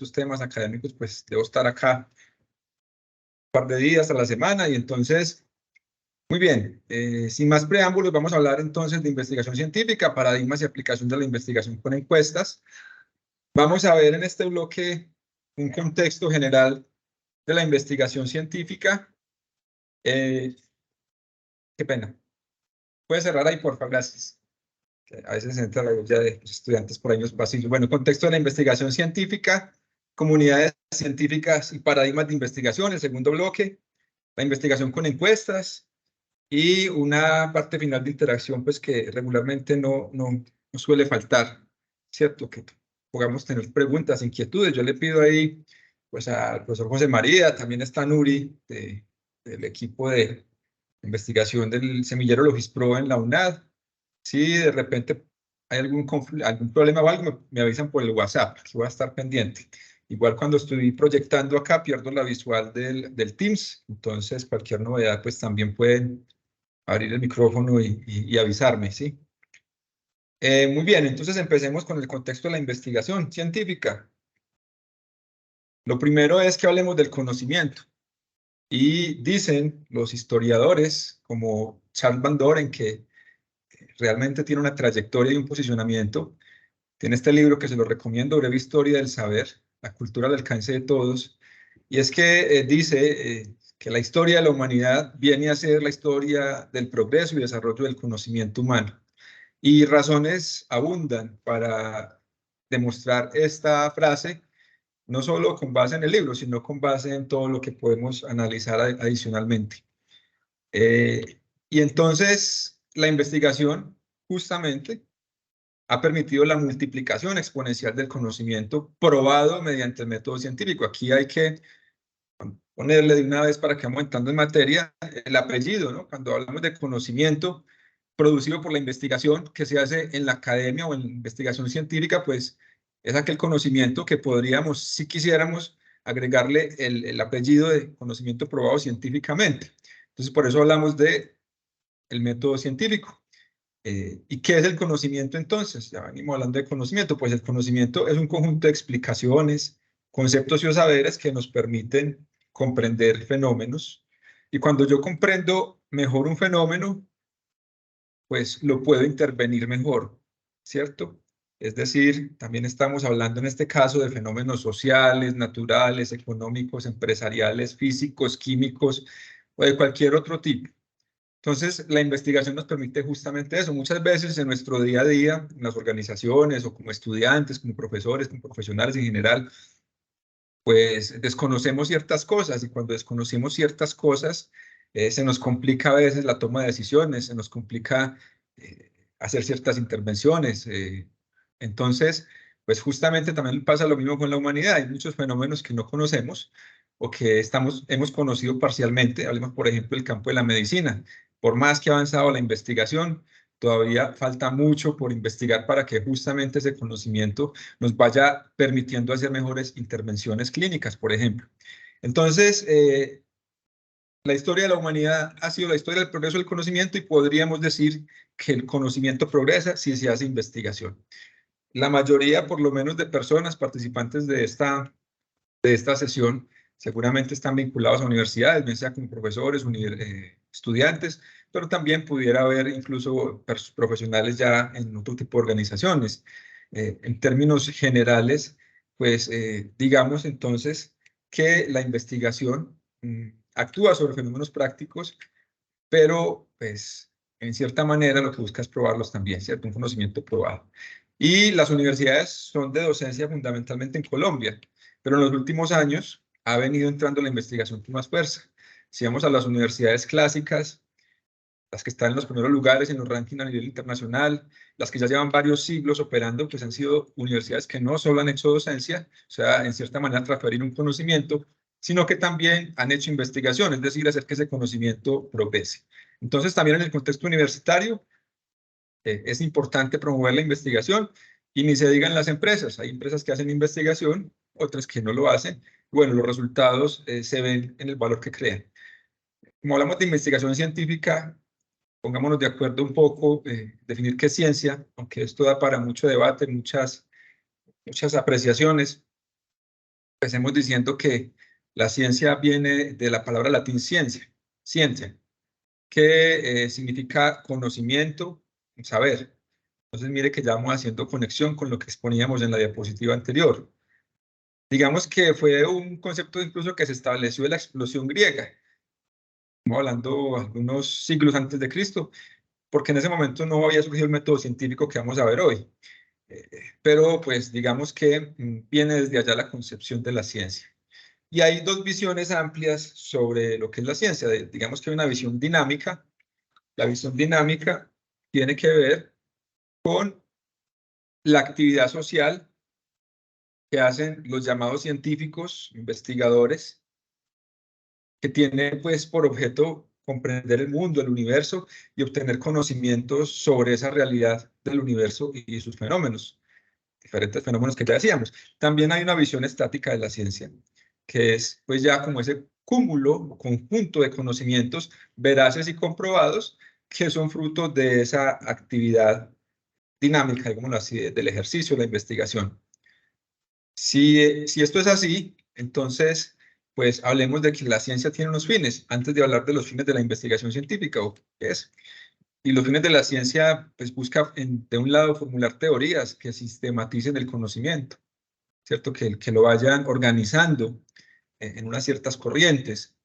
estos temas académicos, pues debo estar acá un par de días a la semana y entonces, muy bien, sin más preámbulos, vamos a hablar entonces de investigación científica, paradigmas y aplicación de la investigación con encuestas. Vamos a ver en este bloque un contexto general de la investigación científica. Qué pena. Puede cerrar ahí, por favor, gracias. A veces entra la voz ya de los estudiantes por ahí en los pasillos. Bueno, contexto de la investigación científica, comunidades científicas y paradigmas de investigación, el segundo bloque, la investigación con encuestas y una parte final de interacción, pues que regularmente no suele faltar, ¿cierto? Que podamos tener preguntas, inquietudes. Yo le pido ahí, pues al profesor José María, también está Nuri, del equipo de investigación del semillero Logispro en la UNAD. Si de repente hay algún problema o algo, me avisan por el WhatsApp, que voy a estar pendiente. Igual cuando estoy proyectando acá, pierdo la visual del Teams, entonces cualquier novedad, pues también pueden abrir el micrófono y avisarme, ¿sí? Muy bien, entonces empecemos con el contexto de la investigación científica. Lo primero es que hablemos del conocimiento. Y dicen los historiadores, como Charles Van Doren, que realmente tiene una trayectoria y un posicionamiento. Tiene este libro que se lo recomiendo, Breve Historia del Saber, la cultura al alcance de todos. Y es que dice que la historia de la humanidad viene a ser la historia del progreso y desarrollo del conocimiento humano. Y razones abundan para demostrar esta frase, no solo con base en el libro, sino con base en todo lo que podemos analizar adicionalmente. Y entonces la investigación justamente ha permitido la multiplicación exponencial del conocimiento probado mediante el método científico. Aquí hay que ponerle de una vez para que vamos entrando en materia el apellido, ¿no? Cuando hablamos de conocimiento producido por la investigación que se hace en la academia o en la investigación científica, pues es aquel conocimiento que podríamos, si quisiéramos, agregarle el apellido de conocimiento probado científicamente. Entonces, por eso hablamos de el método científico. ¿Y qué es el conocimiento entonces? Ya venimos hablando de conocimiento. Pues el conocimiento es un conjunto de explicaciones, conceptos y saberes que nos permiten comprender fenómenos. Y cuando yo comprendo mejor un fenómeno, pues lo puedo intervenir mejor, ¿cierto? Es decir, también estamos hablando en este caso de fenómenos sociales, naturales, económicos, empresariales, físicos, químicos o de cualquier otro tipo. Entonces, la investigación nos permite justamente eso. Muchas veces en nuestro día a día, en las organizaciones o como estudiantes, como profesores, como profesionales en general, pues desconocemos ciertas cosas y cuando desconocemos ciertas cosas, se nos complica a veces la toma de decisiones, se nos complica hacer ciertas intervenciones. Entonces, pues justamente también pasa lo mismo con la humanidad. Hay muchos fenómenos que no conocemos o que hemos conocido parcialmente. Hablemos, por ejemplo, del campo de la medicina. Por más que ha avanzado la investigación, todavía falta mucho por investigar para que justamente ese conocimiento nos vaya permitiendo hacer mejores intervenciones clínicas, por ejemplo. Entonces, la historia de la humanidad ha sido la historia del progreso del conocimiento y podríamos decir que el conocimiento progresa si se hace investigación. La mayoría, por lo menos, de personas participantes de esta sesión seguramente están vinculados a universidades, bien sea como profesores, estudiantes, pero también pudiera haber incluso profesionales ya en otro tipo de organizaciones. En términos generales, pues digamos entonces que la investigación actúa sobre fenómenos prácticos, pero pues en cierta manera lo que busca es probarlos también, ¿cierto? Un conocimiento probado. Y las universidades son de docencia fundamentalmente en Colombia, pero en los últimos años ha venido entrando la investigación con más fuerza. Si vamos a las universidades clásicas, las que están en los primeros lugares en los rankings a nivel internacional, las que ya llevan varios siglos operando, pues han sido universidades que no solo han hecho docencia, o sea, en cierta manera transferir un conocimiento, sino que también han hecho investigación, es decir, hacer que ese conocimiento progrese. Entonces, también en el contexto universitario, es importante promover la investigación y ni se digan las empresas. Hay empresas que hacen investigación, otras que no lo hacen. Bueno, los resultados se ven en el valor que crean. Como hablamos de investigación científica, pongámonos de acuerdo un poco, definir qué es ciencia, aunque esto da para mucho debate, muchas apreciaciones. empecemos diciendo que la ciencia viene de la palabra latín ciencia, que significa conocimiento, saber. Entonces, mire que ya vamos haciendo conexión con lo que exponíamos en la diapositiva anterior. Digamos que fue un concepto incluso que se estableció en la explosión griega. Estamos hablando algunos siglos antes de Cristo, porque en ese momento no había surgido el método científico que vamos a ver hoy. Pero pues digamos que viene desde allá la concepción de la ciencia. Y hay dos visiones amplias sobre lo que es la ciencia. Digamos que hay una visión dinámica. La visión dinámica tiene que ver con la actividad social que hacen los llamados científicos, investigadores, que tienen pues por objeto comprender el mundo, el universo y obtener conocimientos sobre esa realidad del universo y sus fenómenos, diferentes fenómenos que ya decíamos. También hay una visión estática de la ciencia, que es pues ya como ese cúmulo, conjunto de conocimientos veraces y comprobados que son fruto de esa actividad dinámica, digámoslo así, del ejercicio, la investigación. Si esto es así, entonces, pues hablemos de que la ciencia tiene unos fines, antes de hablar de los fines de la investigación científica, o qué es. Y los fines de la ciencia, pues busca, de un lado, formular teorías que sistematicen el conocimiento, ¿cierto? Que lo vayan organizando en unas ciertas corrientes.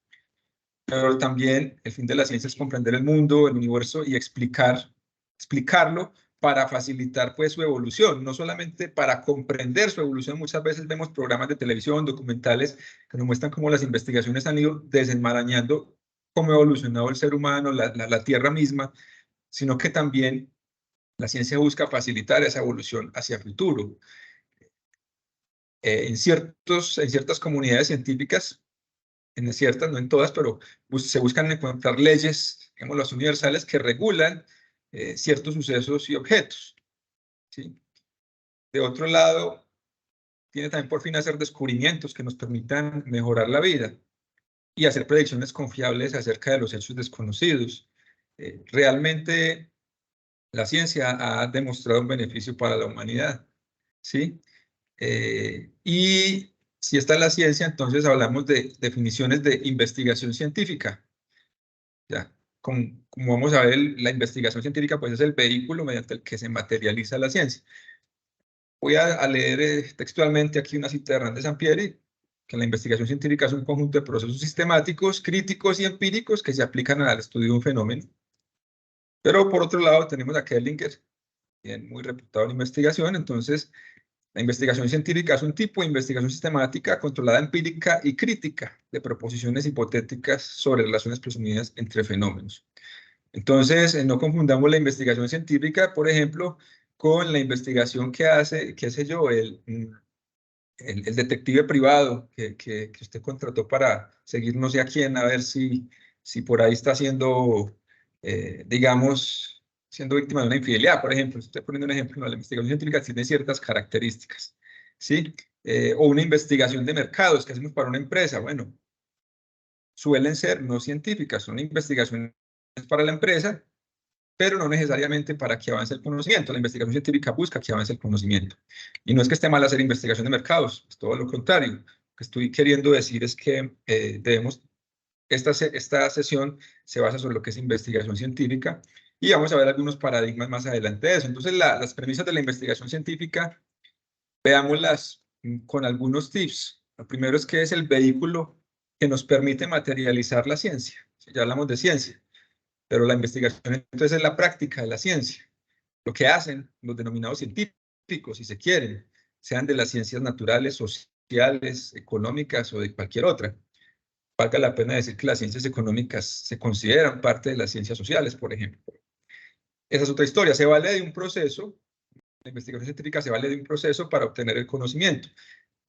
Pero también el fin de la ciencia es comprender el mundo, el universo y explicarlo para facilitar pues su evolución, no solamente para comprender su evolución. Muchas veces vemos programas de televisión, documentales que nos muestran cómo las investigaciones han ido desenmarañando cómo ha evolucionado el ser humano, la Tierra misma, sino que también la ciencia busca facilitar esa evolución hacia el futuro. En ciertas comunidades científicas, en ciertas, no en todas, pero se buscan encontrar leyes, digamos, las universales que regulan ciertos sucesos y objetos, ¿sí? De otro lado, tiene también por fin hacer descubrimientos que nos permitan mejorar la vida y hacer predicciones confiables acerca de los hechos desconocidos. Realmente la ciencia ha demostrado un beneficio para la humanidad, ¿sí? Y si está la ciencia, entonces hablamos de definiciones de investigación científica. Ya, como vamos a ver, la investigación científica pues es el vehículo mediante el que se materializa la ciencia. Voy a leer textualmente aquí una cita de Hernán de Sampieri, que la investigación científica es un conjunto de procesos sistemáticos, críticos y empíricos que se aplican al estudio de un fenómeno. Pero por otro lado tenemos a Kellinger, muy reputado en investigación. Entonces, la investigación científica es un tipo de investigación sistemática, controlada, empírica y crítica de proposiciones hipotéticas sobre relaciones presumidas entre fenómenos. Entonces, no confundamos la investigación científica, por ejemplo, con la investigación que hace, qué sé yo, el detective privado que usted contrató para seguir no sé a quién, a ver si por ahí está siendo, digamos, siendo víctima de una infidelidad, por ejemplo. Estoy poniendo un ejemplo, ¿no? La investigación científica tiene ciertas características, ¿sí? O una investigación de mercados que hacemos para una empresa, bueno, suelen ser no científicas, son investigaciones para la empresa, pero no necesariamente para que avance el conocimiento. La investigación científica busca que avance el conocimiento. Y no es que esté mal hacer investigación de mercados, es todo lo contrario. Lo que estoy queriendo decir es que esta sesión se basa sobre lo que es investigación científica y vamos a ver algunos paradigmas más adelante de eso. Entonces, las premisas de la investigación científica, veámoslas con algunos tips. Lo primero es que es el vehículo que nos permite materializar la ciencia. Ya hablamos de ciencia. Pero la investigación entonces es la práctica de la ciencia, lo que hacen los denominados científicos, si se quieren, sean de las ciencias naturales, sociales, económicas o de cualquier otra. Valga la pena decir que las ciencias económicas se consideran parte de las ciencias sociales, por ejemplo. Esa es otra historia, se vale de un proceso, la investigación científica se vale de un proceso para obtener el conocimiento.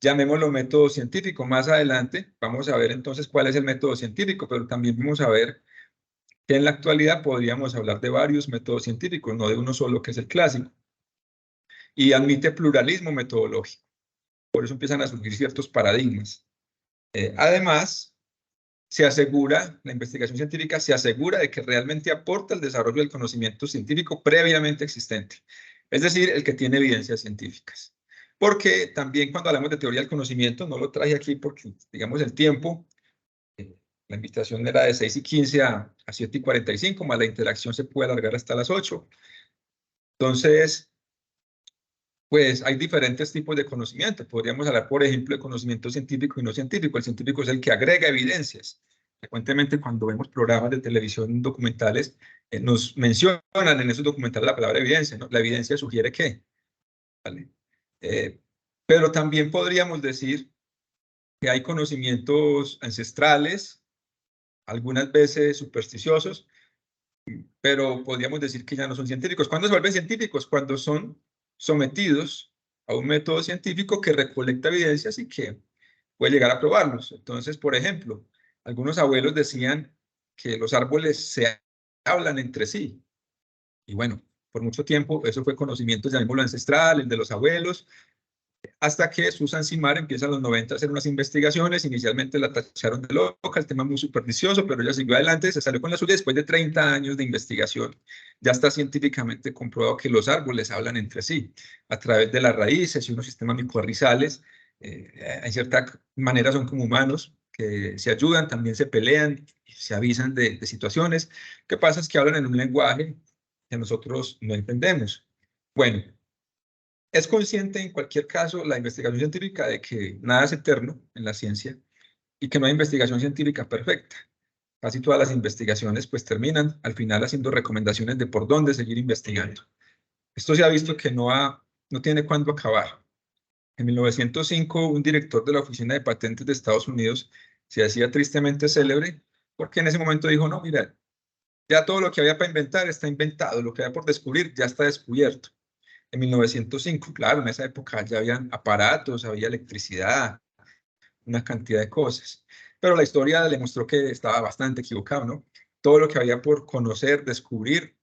Llamémoslo método científico. Más adelante vamos a ver entonces cuál es el método científico, pero también vamos a ver que en la actualidad podríamos hablar de varios métodos científicos, no de uno solo que es el clásico. Y admite pluralismo metodológico. Por eso empiezan a surgir ciertos paradigmas. Además, la investigación científica se asegura de que realmente aporta el desarrollo del conocimiento científico previamente existente. Es decir, el que tiene evidencias científicas. porque también cuando hablamos de teoría del conocimiento, no lo traje aquí porque, digamos, el tiempo, la invitación era de 6:15 a 7:45, más la interacción se puede alargar hasta las 8. Entonces, pues hay diferentes tipos de conocimiento. Podríamos hablar, por ejemplo, de conocimiento científico y no científico. El científico es el que agrega evidencias. Frecuentemente cuando vemos programas de televisión documentales, nos mencionan en esos documentales la palabra evidencia, ¿no? La evidencia sugiere que, ¿vale? Pero también podríamos decir que hay conocimientos ancestrales, algunas veces supersticiosos, pero podríamos decir que ya no son científicos. ¿Cuándo se vuelven científicos? Cuando son sometidos a un método científico que recolecta evidencias y que puede llegar a probarlos. Entonces, por ejemplo, algunos abuelos decían que los árboles se hablan entre sí. Y bueno, por mucho tiempo eso fue conocimiento, llamémoslo ancestral, el de los abuelos, hasta que Susan Simard empieza en los 90 a hacer unas investigaciones. Inicialmente la tacharon de loca, el tema muy supersticioso, pero ella siguió adelante, se salió con la suya. Después de 30 años de investigación, ya está científicamente comprobado que los árboles hablan entre sí, a través de las raíces y unos sistemas micorrizales. En cierta manera son como humanos, que se ayudan, también se pelean, se avisan de situaciones. Lo que pasa es que hablan en un lenguaje que nosotros no entendemos. Bueno, es consciente en cualquier caso la investigación científica de que nada es eterno en la ciencia y que no hay investigación científica perfecta. Casi todas las investigaciones pues terminan al final haciendo recomendaciones de por dónde seguir investigando. Esto se ha visto que no tiene cuándo acabar. En 1905, un director de la Oficina de Patentes de Estados Unidos se hacía tristemente célebre porque en ese momento dijo, no, mira, ya todo lo que había para inventar está inventado, lo que había por descubrir ya está descubierto. En 1905, claro, en esa época ya habían aparatos, había electricidad, una cantidad de cosas. Pero la historia le mostró que estaba bastante equivocado, ¿no? Todo lo que había por conocer, descubrir,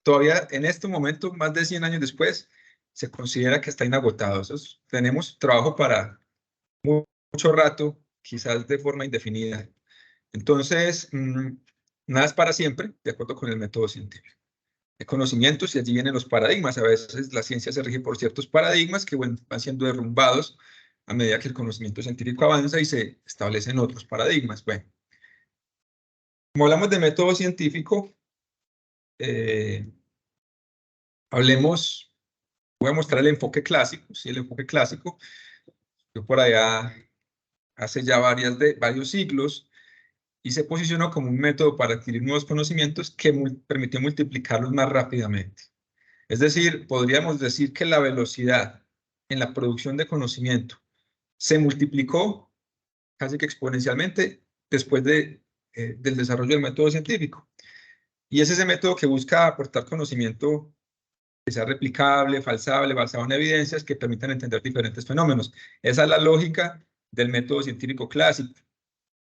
todavía en este momento, más de 100 años después, se considera que está inagotado. Tenemos trabajo para mucho rato, quizás de forma indefinida. Entonces, nada es para siempre, de acuerdo con el método científico. De conocimientos y allí vienen los paradigmas. A veces la ciencia se rige por ciertos paradigmas que van siendo derrumbados a medida que el conocimiento científico avanza y se establecen otros paradigmas. Bueno, como hablamos de método científico, voy a mostrar el enfoque clásico, ¿sí? El enfoque clásico, yo por allá hace ya varios siglos, y se posicionó como un método para adquirir nuevos conocimientos que permitió multiplicarlos más rápidamente. Es decir, podríamos decir que la velocidad en la producción de conocimiento se multiplicó casi que exponencialmente después del desarrollo del método científico. Y es ese método que busca aportar conocimiento que sea replicable, falsable, basado en evidencias que permitan entender diferentes fenómenos. Esa es la lógica del método científico clásico.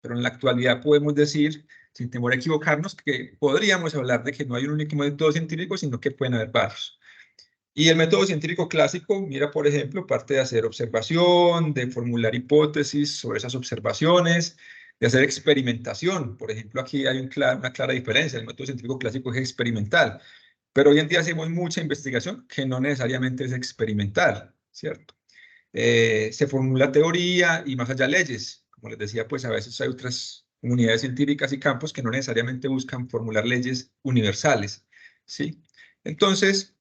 Pero en la actualidad podemos decir, sin temor a equivocarnos, que podríamos hablar de que no hay un único método científico, sino que pueden haber varios. Y el método científico clásico mira, por ejemplo, parte de hacer observación, de formular hipótesis sobre esas observaciones, de hacer experimentación. Por ejemplo, aquí hay una clara diferencia. El método científico clásico es experimental, pero hoy en día hacemos mucha investigación que no necesariamente es experimental, ¿cierto? Se formula teoría y más allá leyes. Como les decía, pues a veces hay otras comunidades científicas y campos que no necesariamente buscan formular leyes universales, ¿sí? Entonces,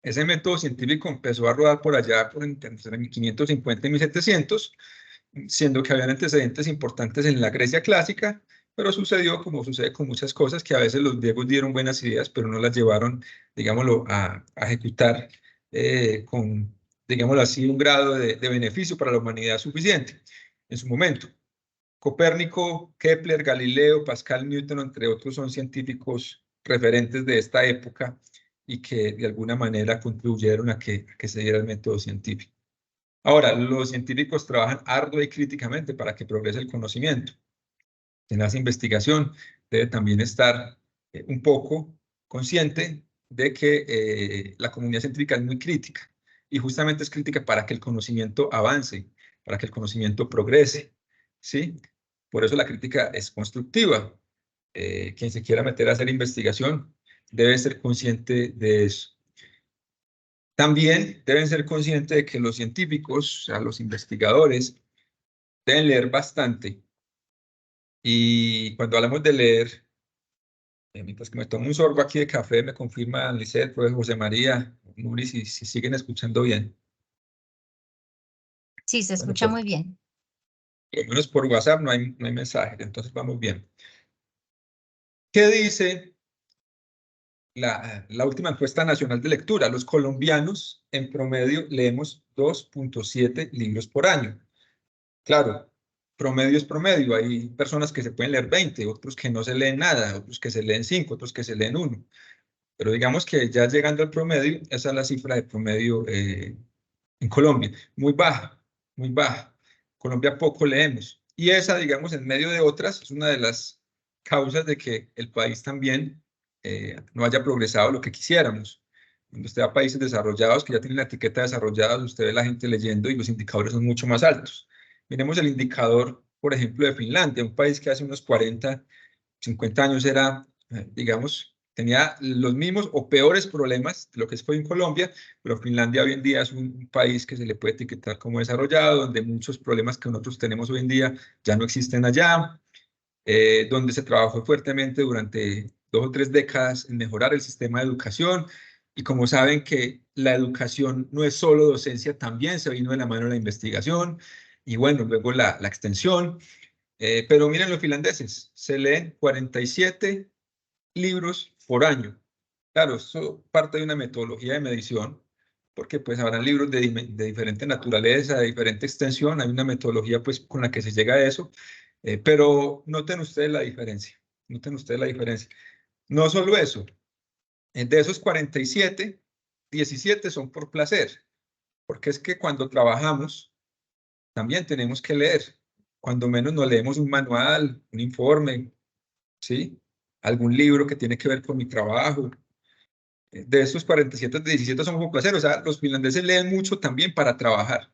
ese método científico empezó a rodar por allá entre 1550 y 1700, siendo que habían antecedentes importantes en la Grecia clásica, pero sucedió como sucede con muchas cosas, que a veces los griegos dieron buenas ideas, pero no las llevaron, digámoslo, a ejecutar con, digámoslo así, un grado de beneficio para la humanidad suficiente en su momento. Copérnico, Kepler, Galileo, Pascal, Newton, entre otros, son científicos referentes de esta época y que de alguna manera contribuyeron a que se diera el método científico. Ahora, los científicos trabajan ardua y críticamente para que progrese el conocimiento. En esa investigación debe también estar un poco consciente de que la comunidad científica es muy crítica y justamente es crítica para que el conocimiento avance, para que el conocimiento progrese, ¿sí? Por eso la crítica es constructiva. Quien se quiera meter a hacer investigación debe ser consciente de eso. También deben ser conscientes de que los científicos, o sea, los investigadores, deben leer bastante. Y cuando hablamos de leer, mientras que me tomo un sorbo aquí de café, me confirma Lisette, profesor José María, Nuri, si siguen escuchando bien. Sí, se Bueno, escucha muy bien. por lo menos por WhatsApp no hay mensajes, entonces vamos bien. ¿Qué dice la última encuesta nacional de lectura? Los colombianos en promedio leemos 2.7 libros por año. Claro, promedio es promedio. Hay personas que se pueden leer 20, otros que no se leen nada, otros que se leen 5, otros que se leen 1. Pero digamos que ya llegando al promedio, esa es la cifra de promedio en Colombia. Muy baja, muy baja. Colombia poco leemos. Y esa, digamos, en medio de otras, es una de las causas de que el país también no haya progresado lo que quisiéramos. Cuando usted va a países desarrollados que ya tienen la etiqueta desarrollada, usted ve la gente leyendo y los indicadores son mucho más altos. Miremos el indicador, por ejemplo, de Finlandia, un país que hace unos 40, 50 años era, digamos, tenía los mismos o peores problemas de lo que fue en Colombia, pero Finlandia hoy en día es un país que se le puede etiquetar como desarrollado, donde muchos problemas que nosotros tenemos hoy en día ya no existen allá, donde se trabajó fuertemente durante 2 o 3 décadas en mejorar el sistema de educación. Y como saben que la educación no es solo docencia, también se vino de la mano de la investigación y bueno, luego la extensión. Pero miren los finlandeses, se leen 47 libros por año. Claro, eso parte de una metodología de medición, porque pues habrán libros de diferente naturaleza, de diferente extensión, hay una metodología pues con la que se llega a eso, pero noten ustedes la diferencia, noten ustedes la diferencia. No solo eso, de esos 47, 17 son por placer, porque es que cuando trabajamos también tenemos que leer, cuando menos nos leemos un manual, un informe, ¿sí? Algún libro que tiene que ver con mi trabajo. De estos 47, 17 son por placer, o sea, los finlandeses leen mucho también para trabajar.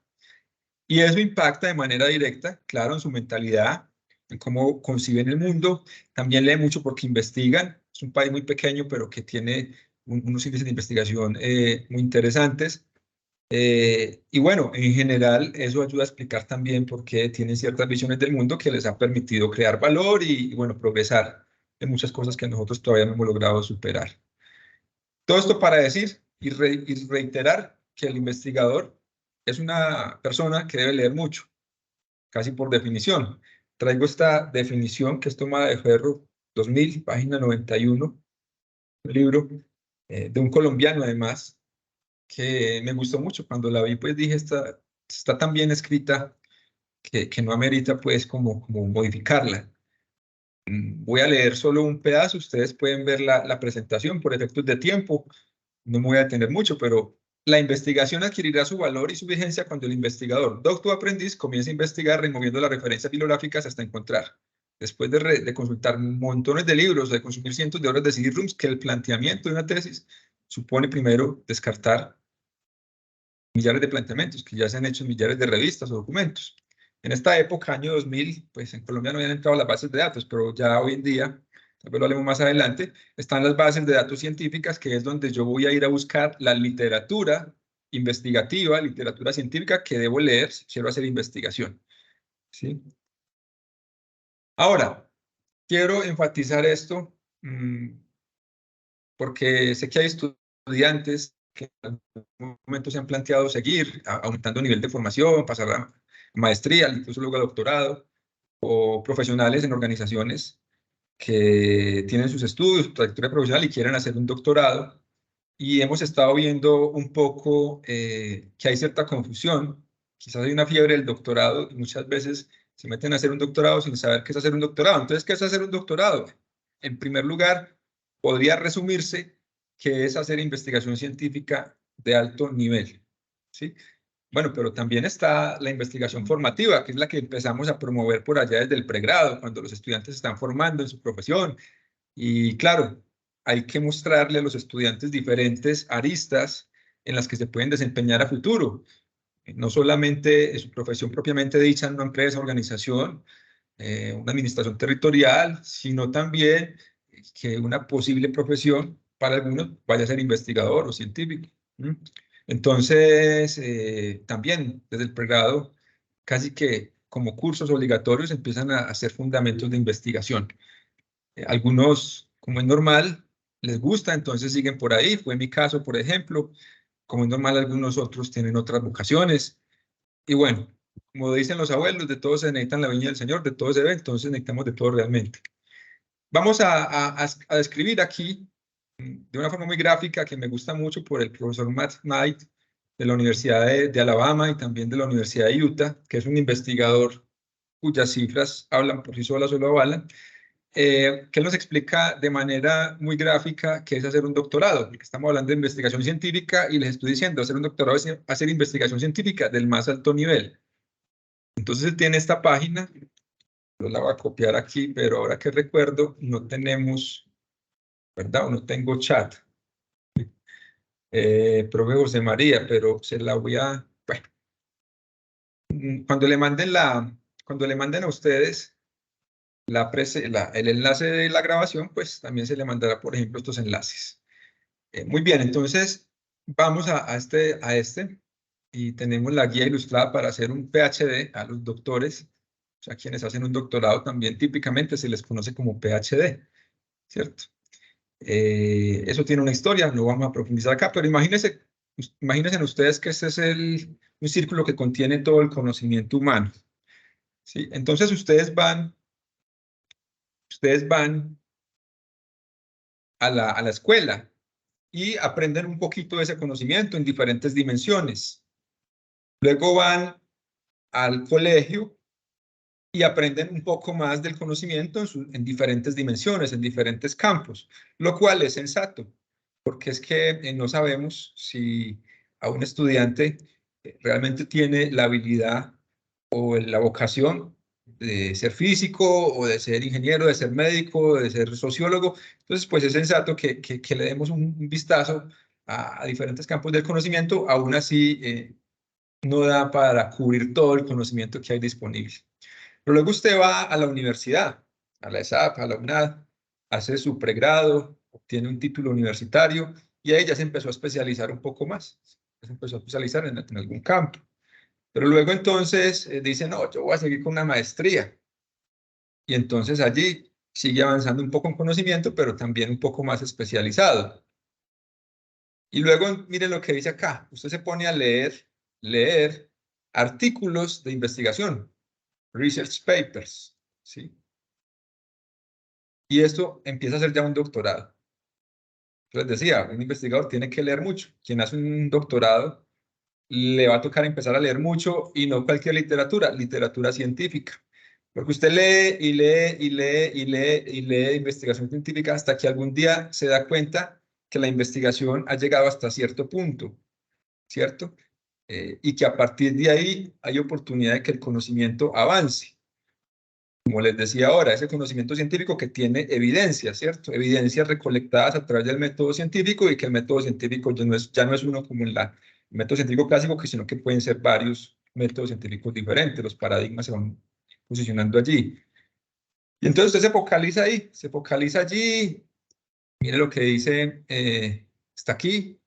Y eso impacta de manera directa, claro, en su mentalidad, en cómo conciben el mundo. También leen mucho porque investigan. Es un país muy pequeño, pero que tiene unos índices de investigación muy interesantes. Y bueno, en general, eso ayuda a explicar también por qué tienen ciertas visiones del mundo que les ha permitido crear valor y bueno, progresar en muchas cosas que nosotros todavía no hemos logrado superar. Todo esto para decir y reiterar que el investigador es una persona que debe leer mucho, casi por definición. Traigo esta definición que es tomada de Ferro 2000, página 91, un libro de un colombiano además, que me gustó mucho. Cuando la vi, pues dije, está tan bien escrita que no amerita pues como modificarla. Voy a leer solo un pedazo, ustedes pueden ver la presentación por efectos de tiempo. No me voy a detener mucho, pero la investigación adquirirá su valor y su vigencia cuando el investigador, doctor aprendiz, comience a investigar removiendo las referencias bibliográficas hasta encontrar, después de consultar montones de libros, de consumir cientos de horas de CD-ROOMs, que el planteamiento de una tesis supone primero descartar millares de planteamientos que ya se han hecho en millares de revistas o documentos. En esta época, año 2000, pues en Colombia no habían entrado las bases de datos, pero ya hoy en día, tal vez lo hablemos más adelante, están las bases de datos científicas, que es donde yo voy a ir a buscar la literatura investigativa, literatura científica que debo leer si quiero hacer investigación. ¿Sí? Ahora, quiero enfatizar esto porque sé que hay estudiantes que en algún momento se han planteado seguir aumentando el nivel de formación, pasar a maestría, incluso luego a doctorado, o profesionales en organizaciones que tienen sus estudios, su trayectoria profesional y quieren hacer un doctorado. Y hemos estado viendo un poco que hay cierta confusión. Quizás hay una fiebre del doctorado y muchas veces se meten a hacer un doctorado sin saber qué es hacer un doctorado. Entonces, ¿qué es hacer un doctorado? En primer lugar, podría resumirse que es hacer investigación científica de alto nivel. ¿Sí? Bueno, pero también está la investigación formativa, que es la que empezamos a promover por allá desde el pregrado, cuando los estudiantes se están formando en su profesión. Y claro, hay que mostrarle a los estudiantes diferentes aristas en las que se pueden desempeñar a futuro. No solamente su profesión propiamente dicha en una empresa, organización, una administración territorial, sino también que una posible profesión para algunos vaya a ser investigador o científico. Entonces, también desde el pregrado, casi que como cursos obligatorios, empiezan a hacer fundamentos de investigación. Algunos, como es normal, les gusta, entonces siguen por ahí. Fue mi caso, por ejemplo. Como es normal, algunos otros tienen otras vocaciones. Y bueno, como dicen los abuelos, de todos se necesitan la viña del Señor, de todo se ve, entonces necesitamos de todo realmente. Vamos a describir aquí de una forma muy gráfica que me gusta mucho por el profesor Matt Knight de la Universidad de Alabama y también de la Universidad de Utah, que es un investigador cuyas cifras hablan por sí solas o lo avalan, que él nos explica de manera muy gráfica qué es hacer un doctorado, porque estamos hablando de investigación científica y les estoy diciendo, hacer un doctorado es hacer investigación científica del más alto nivel. Entonces él tiene esta página, yo la voy a copiar aquí, pero ahora que recuerdo, no tenemos, ¿verdad? O no tengo chat. Profe José María, pero se la voy a, bueno, cuando le manden a ustedes el enlace de la grabación, pues también se le mandará, por ejemplo, estos enlaces. Muy bien, entonces vamos a este y tenemos la guía ilustrada para hacer un PhD a los doctores, o sea, quienes hacen un doctorado también típicamente se les conoce como PhD, ¿cierto? Eso tiene una historia, no vamos a profundizar acá, pero imagínense ustedes que este es un círculo que contiene todo el conocimiento humano, ¿sí? Entonces ustedes van a la escuela y aprenden un poquito de ese conocimiento en diferentes dimensiones. Luego van al colegio y aprenden un poco más del conocimiento en diferentes dimensiones, en diferentes campos, lo cual es sensato, porque es que no sabemos si a un estudiante realmente tiene la habilidad o la vocación de ser físico o de ser ingeniero, de ser médico, de ser sociólogo. Entonces, pues es sensato que le demos un vistazo a diferentes campos del conocimiento, aún así no da para cubrir todo el conocimiento que hay disponible. Pero luego usted va a la universidad, a la ESAP, a la UNAD, hace su pregrado, obtiene un título universitario y ahí ya se empezó a especializar un poco más. Se empezó a especializar en algún campo. Pero luego entonces dice, no, yo voy a seguir con una maestría. Y entonces allí sigue avanzando un poco en conocimiento, pero también un poco más especializado. Y luego, miren lo que dice acá. Usted se pone a leer artículos de investigación, research papers, ¿sí? Y esto empieza a ser ya un doctorado. Les decía, un investigador tiene que leer mucho. Quien hace un doctorado le va a tocar empezar a leer mucho y no cualquier literatura, literatura científica. Porque usted lee y lee y lee y lee y lee investigación científica hasta que algún día se da cuenta que la investigación ha llegado hasta cierto punto, ¿cierto? Y que a partir de ahí hay oportunidad de que el conocimiento avance. Como les decía ahora, ese conocimiento científico que tiene evidencia, ¿cierto? Evidencias recolectadas a través del método científico y que el método científico ya no es uno como el método científico clásico, sino que pueden ser varios métodos científicos diferentes, los paradigmas se van posicionando allí. Y entonces usted se focaliza ahí, se focaliza allí, mire lo que dice, está aquí,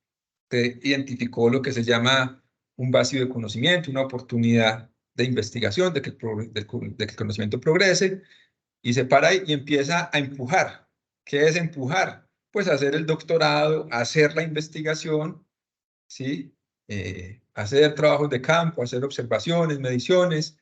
usted identificó lo que se llama un vacío de conocimiento, una oportunidad de investigación, de que el conocimiento progrese, y se para ahí y empieza a empujar. ¿Qué es empujar? Pues hacer el doctorado, hacer la investigación, ¿sí? Hacer trabajos de campo, hacer observaciones, mediciones,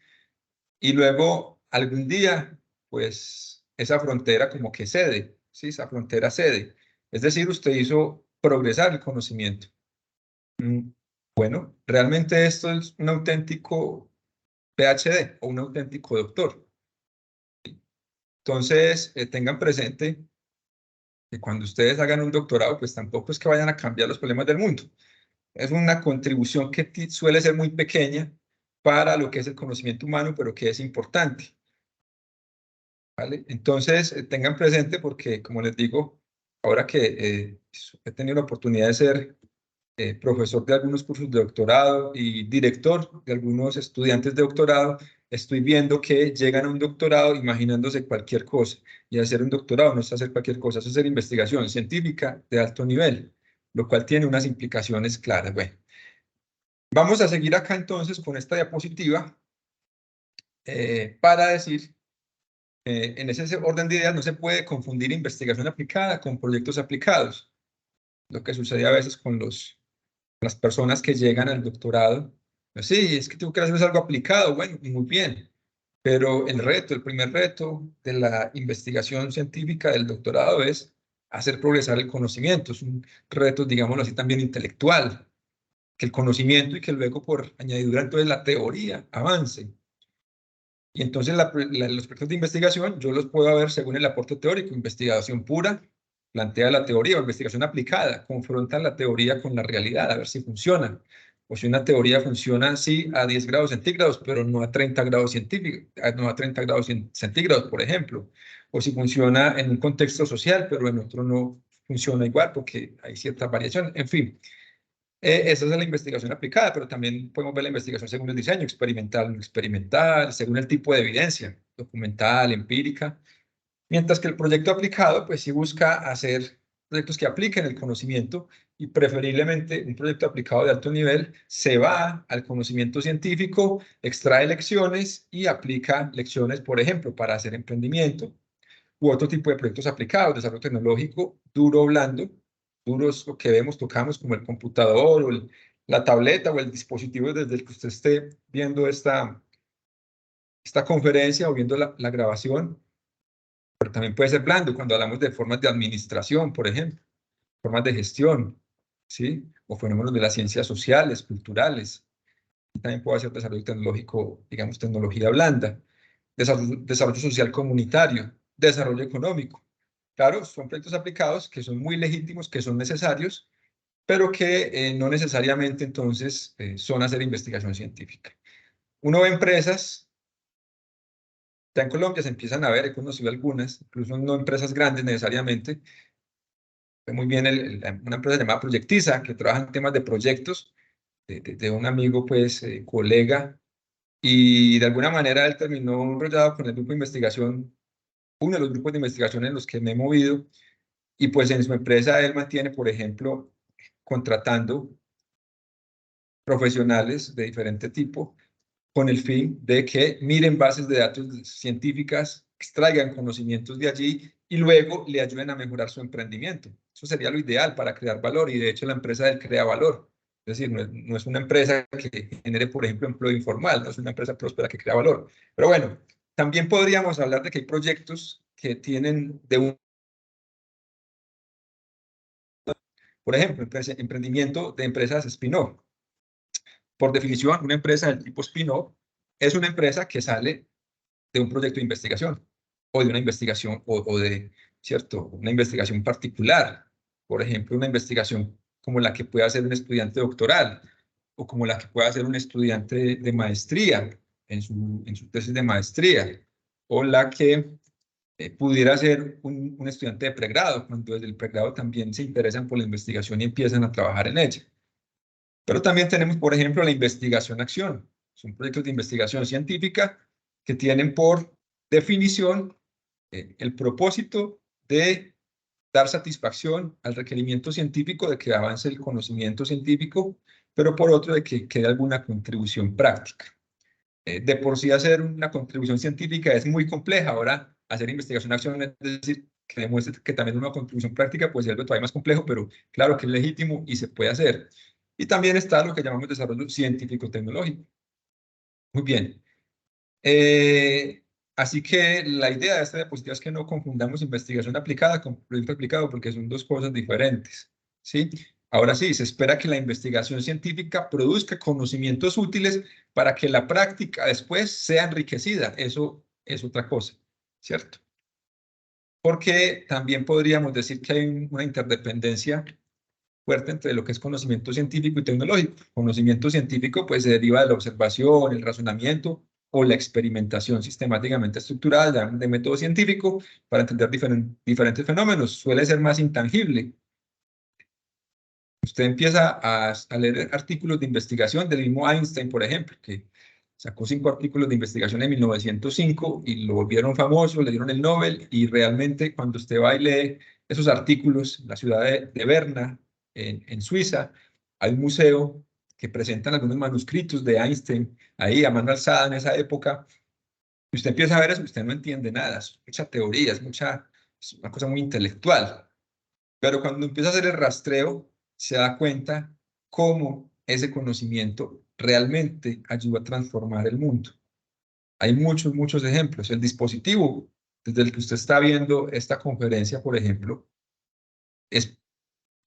y luego algún día, pues esa frontera como que cede, ¿sí? Esa frontera cede. Es decir, usted hizo progresar el conocimiento. Bueno, realmente esto es un auténtico PhD o un auténtico doctor. Entonces, tengan presente que cuando ustedes hagan un doctorado, pues tampoco es que vayan a cambiar los problemas del mundo. Es una contribución que suele ser muy pequeña para lo que es el conocimiento humano, pero que es importante, ¿vale? Entonces, tengan presente porque, como les digo, ahora que he tenido la oportunidad de ser profesor de algunos cursos de doctorado y director de algunos estudiantes de doctorado, estoy viendo que llegan a un doctorado imaginándose cualquier cosa. Y hacer un doctorado no es hacer cualquier cosa, es hacer investigación científica de alto nivel, lo cual tiene unas implicaciones claras. Bueno, Vamos a seguir acá entonces con esta diapositiva para decir, en ese orden de ideas no se puede confundir investigación aplicada con proyectos aplicados. Lo que sucede a veces con las personas que llegan al doctorado. Pues sí, es que tú quieres hacer algo aplicado, bueno, muy bien. Pero el primer reto de la investigación científica del doctorado es hacer progresar el conocimiento. Es un reto, digámoslo así, también intelectual. Que el conocimiento y que luego por añadidura entonces la teoría avance. Y entonces los proyectos de investigación yo los puedo ver según el aporte teórico. Investigación pura plantea la teoría, o investigación aplicada confronta la teoría con la realidad, a ver si funciona. O si una teoría funciona así a 10 grados centígrados, pero no a 30 grados no a 30 grados centígrados, por ejemplo. O si funciona en un contexto social, pero en otro no funciona igual porque hay cierta variación. En fin, esa es la investigación aplicada, pero también podemos ver la investigación según el diseño, experimental, no experimental, según el tipo de evidencia, documental, empírica. Mientras que el proyecto aplicado, pues sí busca hacer proyectos que apliquen el conocimiento y preferiblemente un proyecto aplicado de alto nivel se va al conocimiento científico, extrae lecciones y aplica lecciones, por ejemplo, para hacer emprendimiento u otro tipo de proyectos aplicados, desarrollo tecnológico, duro o blando. Duro es lo que vemos, tocamos como el computador o la tableta o el dispositivo desde el que usted esté viendo esta conferencia o viendo la grabación, pero también puede ser blando cuando hablamos de formas de administración, por ejemplo, formas de gestión, ¿sí? O fenómenos de las ciencias sociales, culturales. Y también puede ser desarrollo tecnológico, digamos, tecnología blanda, desarrollo social comunitario, desarrollo económico. Claro, son proyectos aplicados que son muy legítimos, que son necesarios, pero que no necesariamente entonces son hacer investigación científica. Uno ve empresas, ya en Colombia se empiezan a ver, he conocido algunas, incluso no empresas grandes necesariamente, muy bien una empresa llamada Proyectiza, que trabaja en temas de proyectos, de un amigo, pues, colega, y de alguna manera él terminó enrollado con el grupo de investigación, uno de los grupos de investigación en los que me he movido, y pues en su empresa él mantiene, por ejemplo, contratando profesionales de diferente tipo con el fin de que miren bases de datos científicas, extraigan conocimientos de allí y luego le ayuden a mejorar su emprendimiento. Eso sería lo ideal para crear valor y de hecho la empresa de él crea valor. Es decir, no es una empresa que genere, por ejemplo, empleo informal, no es una empresa próspera que crea valor. Pero bueno, también podríamos hablar de que hay proyectos que tienen por ejemplo, emprendimiento de empresas spin-off. Por definición, una empresa del tipo spin-off es una empresa que sale de un proyecto de investigación o de una investigación o de, ¿cierto? Una investigación particular. Por ejemplo, una investigación como la que puede hacer un estudiante doctoral o como la que puede hacer un estudiante de maestría en su tesis de maestría o la que pudiera ser un estudiante de pregrado, cuando desde el pregrado también se interesan por la investigación y empiezan a trabajar en ella. Pero también tenemos, por ejemplo, la investigación-acción. Son proyectos de investigación científica que tienen por definición el propósito de dar satisfacción al requerimiento científico de que avance el conocimiento científico, pero por otro de que quede alguna contribución práctica. De por sí hacer una contribución científica es muy compleja. Ahora, hacer investigación-acción, es decir, que demuestre que también una contribución práctica, pues es algo todavía más complejo, pero claro que es legítimo y se puede hacer. Y también está lo que llamamos desarrollo científico-tecnológico. Muy bien. Así que la idea de esta diapositiva es que no confundamos investigación aplicada con proyecto aplicado, porque son dos cosas diferentes, ¿sí? Ahora sí, se espera que la investigación científica produzca conocimientos útiles para que la práctica después sea enriquecida. Eso es otra cosa, ¿cierto? Porque también podríamos decir que hay una interdependencia fuerte entre lo que es conocimiento científico y tecnológico. Conocimiento científico pues se deriva de la observación, el razonamiento o la experimentación sistemáticamente estructurada de método científico para entender diferentes fenómenos. Suele ser más intangible. Usted empieza a leer artículos de investigación del mismo Einstein, por ejemplo, que sacó 5 artículos de investigación en 1905 y lo volvieron famoso, le dieron el Nobel y realmente cuando usted va y lee esos artículos en la ciudad de Berna, en Suiza, hay un museo que presentan algunos manuscritos de Einstein ahí a mano alzada en esa época. Y usted empieza a ver eso, usted no entiende nada, es mucha teoría, es una cosa muy intelectual. Pero cuando empieza a hacer el rastreo, se da cuenta cómo ese conocimiento realmente ayuda a transformar el mundo. Hay muchos, muchos ejemplos. El dispositivo desde el que usted está viendo esta conferencia, por ejemplo, es,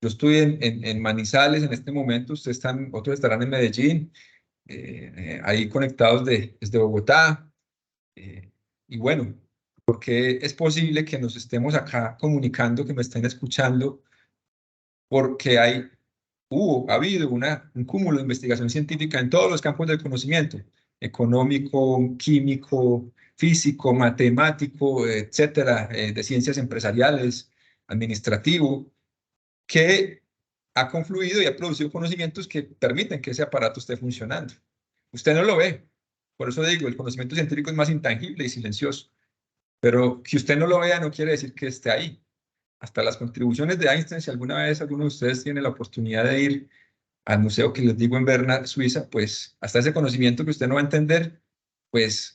yo estoy en Manizales en este momento, otros estarán en Medellín, ahí conectados desde Bogotá. Y bueno, porque es posible que nos estemos acá comunicando, que me estén escuchando, porque ha habido un cúmulo de investigación científica en todos los campos del conocimiento, económico, químico, físico, matemático, etcétera, de ciencias empresariales, administrativo, que ha confluido y ha producido conocimientos que permiten que ese aparato esté funcionando. Usted no lo ve. Por eso digo, el conocimiento científico es más intangible y silencioso. Pero que usted no lo vea no quiere decir que esté ahí. Hasta las contribuciones de Einstein, si alguna vez alguno de ustedes tiene la oportunidad de ir al museo que les digo en Berna, Suiza, pues hasta ese conocimiento que usted no va a entender, pues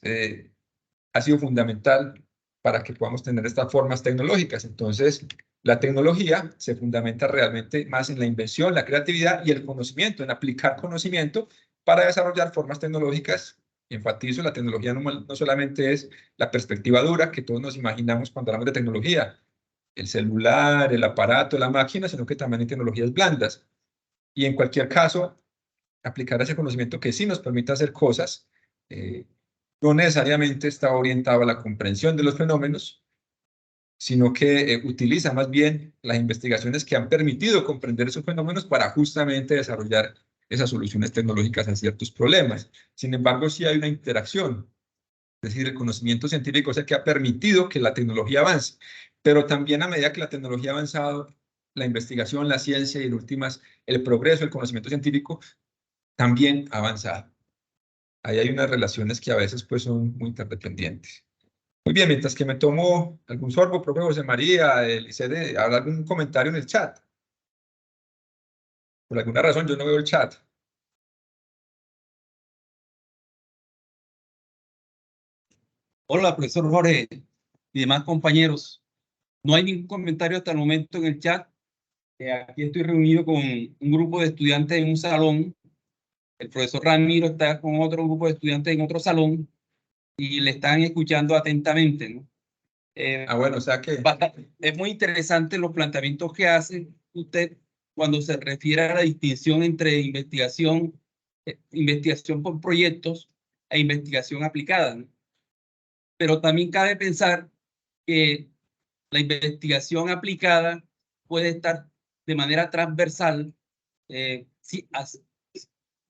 ha sido fundamental para que podamos tener estas formas tecnológicas. Entonces, la tecnología se fundamenta realmente más en la invención, la creatividad y el conocimiento, en aplicar conocimiento para desarrollar formas tecnológicas. Enfatizo, la tecnología no solamente es la perspectiva dura que todos nos imaginamos cuando hablamos de tecnología, el celular, el aparato, la máquina, sino que también hay tecnologías blandas. Y en cualquier caso, aplicar ese conocimiento que sí nos permite hacer cosas, no necesariamente está orientado a la comprensión de los fenómenos, sino que utiliza más bien las investigaciones que han permitido comprender esos fenómenos para justamente desarrollar esas soluciones tecnológicas a ciertos problemas. Sin embargo, sí hay una interacción. Es decir, el conocimiento científico es el que ha permitido que la tecnología avance, pero también a medida que la tecnología ha avanzado, la investigación, la ciencia y en últimas el progreso, el conocimiento científico también ha avanzado. Ahí hay unas relaciones que a veces pues son muy interdependientes. Muy bien, mientras que me tomo algún sorbo, profe José María, Elisede, ¿habrá algún comentario en el chat? Por alguna razón yo no veo el chat. Hola, profesor Jorge y demás compañeros. No hay ningún comentario hasta el momento en el chat. Aquí estoy reunido con un grupo de estudiantes en un salón. El profesor Ramiro está con otro grupo de estudiantes en otro salón y le están escuchando atentamente, ¿no? Bueno, o sea que... Es muy interesante los planteamientos que hace usted cuando se refiere a la distinción entre investigación por proyectos e investigación aplicada, ¿no? Pero también cabe pensar que la investigación aplicada puede estar de manera transversal,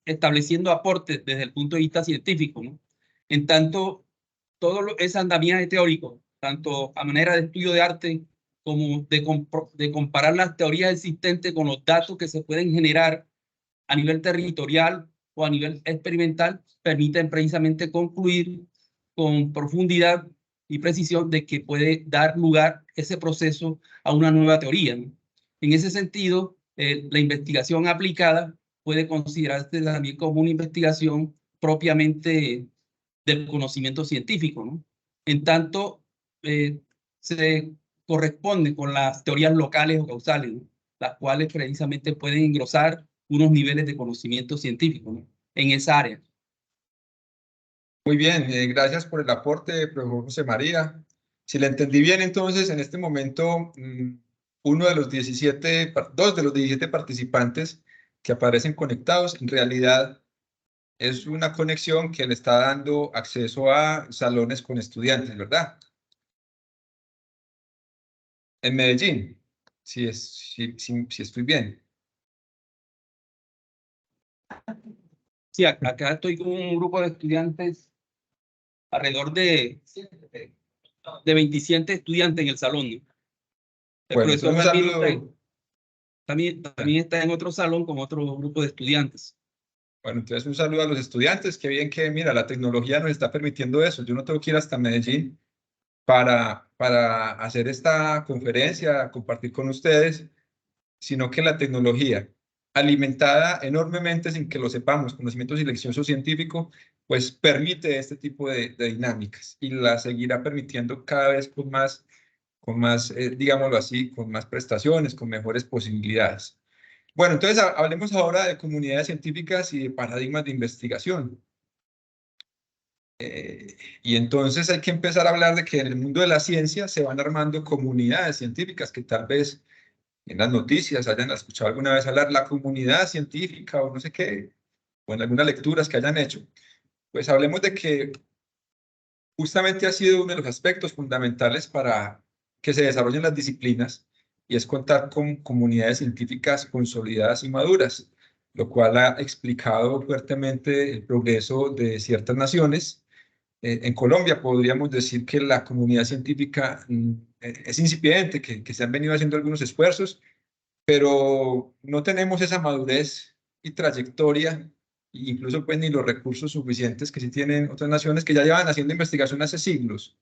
estableciendo aportes desde el punto de vista científico, ¿no? En tanto, todo ese andamiaje teórico, tanto a manera de estudio de arte como de comparar las teorías existentes con los datos que se pueden generar a nivel territorial o a nivel experimental, permiten precisamente concluir con profundidad y precisión de que puede dar lugar ese proceso a una nueva teoría, ¿no? En ese sentido, la investigación aplicada puede considerarse también como una investigación propiamente del conocimiento científico, ¿no? En tanto, se corresponde con las teorías locales o causales, ¿no? Las cuales precisamente pueden engrosar unos niveles de conocimiento científico, ¿no? En esa área. Muy bien, gracias por el aporte, profesor José María. Si le entendí bien, entonces, en este momento, dos de los 17 participantes que aparecen conectados, en realidad es una conexión que le está dando acceso a salones con estudiantes, ¿verdad? En Medellín, si estoy bien. Sí, acá estoy con un grupo de estudiantes, alrededor de 27 estudiantes en el salón, ¿no? El Bueno, profesor entonces un Ramiro saludo. también está en otro salón con otro grupo de estudiantes. Bueno, entonces un saludo a los estudiantes. Qué bien que, mira, la tecnología nos está permitiendo eso. Yo no tengo que ir hasta Medellín para hacer esta conferencia, compartir con ustedes, sino que la tecnología alimentada enormemente sin que lo sepamos, conocimiento silencioso científico, pues permite este tipo de dinámicas y la seguirá permitiendo cada vez con más digámoslo así, con más prestaciones, con mejores posibilidades. Bueno, entonces hablemos ahora de comunidades científicas y de paradigmas de investigación. Y entonces hay que empezar a hablar de que en el mundo de la ciencia se van armando comunidades científicas que tal vez en las noticias hayan escuchado alguna vez hablar, la comunidad científica o no sé qué, o en algunas lecturas que hayan hecho. Pues hablemos de que justamente ha sido uno de los aspectos fundamentales para que se desarrollen las disciplinas y es contar con comunidades científicas consolidadas y maduras, lo cual ha explicado fuertemente el progreso de ciertas naciones. En Colombia podríamos decir que la comunidad científica es incipiente, que se han venido haciendo algunos esfuerzos, pero no tenemos esa madurez y trayectoria, e incluso pues ni los recursos suficientes que sí tienen otras naciones que ya llevan haciendo investigación hace siglos.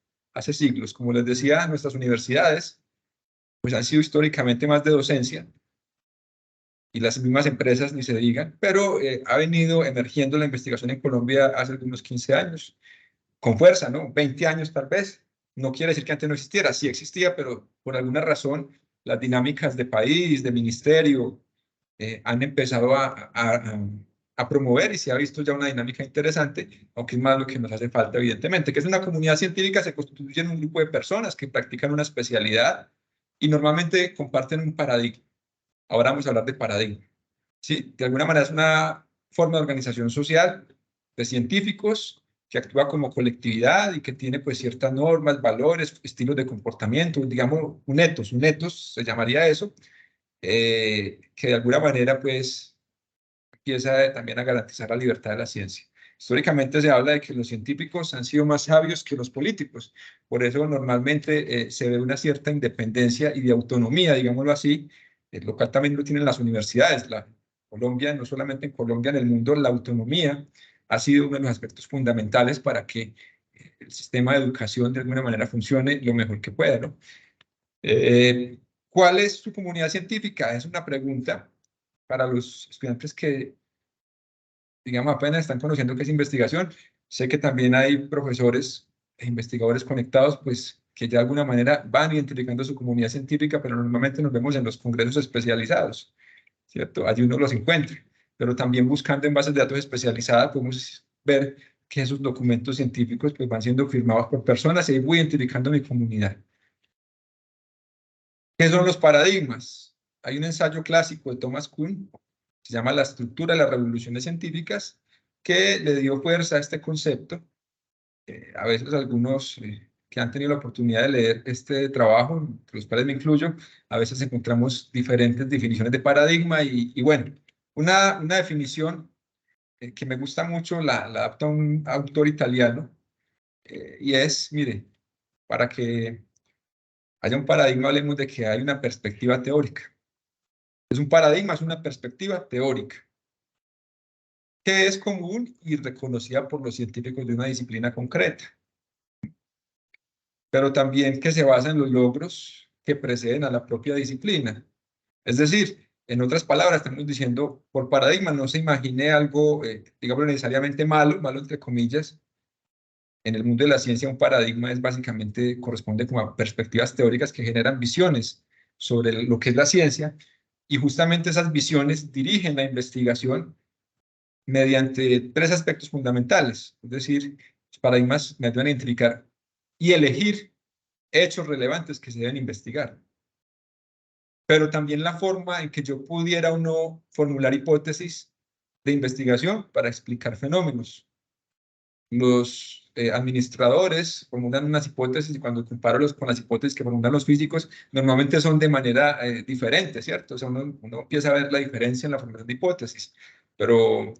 Como les decía, nuestras universidades pues han sido históricamente más de docencia y las mismas empresas ni se digan, pero ha venido emergiendo la investigación en Colombia hace algunos 15 años, con fuerza, ¿no? 20 años tal vez. No quiere decir que antes no existiera, sí existía, pero por alguna razón las dinámicas de país, de ministerio, han empezado a promover y se ha visto ya una dinámica interesante, aunque es más lo que nos hace falta, evidentemente, que es una comunidad científica, se constituye en un grupo de personas que practican una especialidad y normalmente comparten un paradigma. Ahora vamos a hablar de paradigma. ¿Sí? De alguna manera es una forma de organización social de científicos que actúa como colectividad y que tiene pues ciertas normas, valores, estilos de comportamiento, digamos un etos se llamaría eso, que de alguna manera pues empieza también a garantizar la libertad de la ciencia. Históricamente se habla de que los científicos han sido más sabios que los políticos, por eso normalmente se ve una cierta independencia y de autonomía, digámoslo así, lo cual también lo tienen las universidades. Colombia, no solamente en Colombia, en el mundo, la autonomía ha sido uno de los aspectos fundamentales para que el sistema de educación de alguna manera funcione lo mejor que pueda, ¿no? ¿Cuál es su comunidad científica? Es una pregunta para los estudiantes que, digamos, apenas están conociendo qué es investigación. Sé que también hay profesores e investigadores conectados, pues, que de alguna manera van identificando su comunidad científica, pero normalmente nos vemos en los congresos especializados, ¿cierto? Allí uno los encuentra, pero también buscando en bases de datos especializadas podemos ver que esos documentos científicos pues, van siendo firmados por personas y ahí voy identificando mi comunidad. ¿Qué son los paradigmas? Hay un ensayo clásico de Thomas Kuhn, se llama La estructura de las revoluciones científicas, que le dio fuerza a este concepto. A veces algunos que han tenido la oportunidad de leer este trabajo, entre los cuales me incluyo, a veces encontramos diferentes definiciones de paradigma y bueno, una definición que me gusta mucho la adapta un autor italiano y es, mire, para que haya un paradigma hablemos de que hay una perspectiva teórica. Es un paradigma, es una perspectiva teórica que es común y reconocida por los científicos de una disciplina concreta, pero también que se basa en los logros que preceden a la propia disciplina. Es decir, en otras palabras, estamos diciendo, por paradigma no se imagine algo, digamos, necesariamente malo, malo entre comillas. En el mundo de la ciencia, un paradigma es básicamente, corresponde como a perspectivas teóricas que generan visiones sobre lo que es la ciencia, y justamente esas visiones dirigen la investigación mediante tres aspectos fundamentales. Es decir, los paradigmas me ayudan a identificar y elegir hechos relevantes que se deben investigar, pero también la forma en que yo pudiera o no formular hipótesis de investigación para explicar fenómenos. Los administradores formulan unas hipótesis y cuando comparo con las hipótesis que formulan los físicos, normalmente son de manera diferente, ¿cierto? O sea, uno empieza a ver la diferencia en la formulación de hipótesis, pero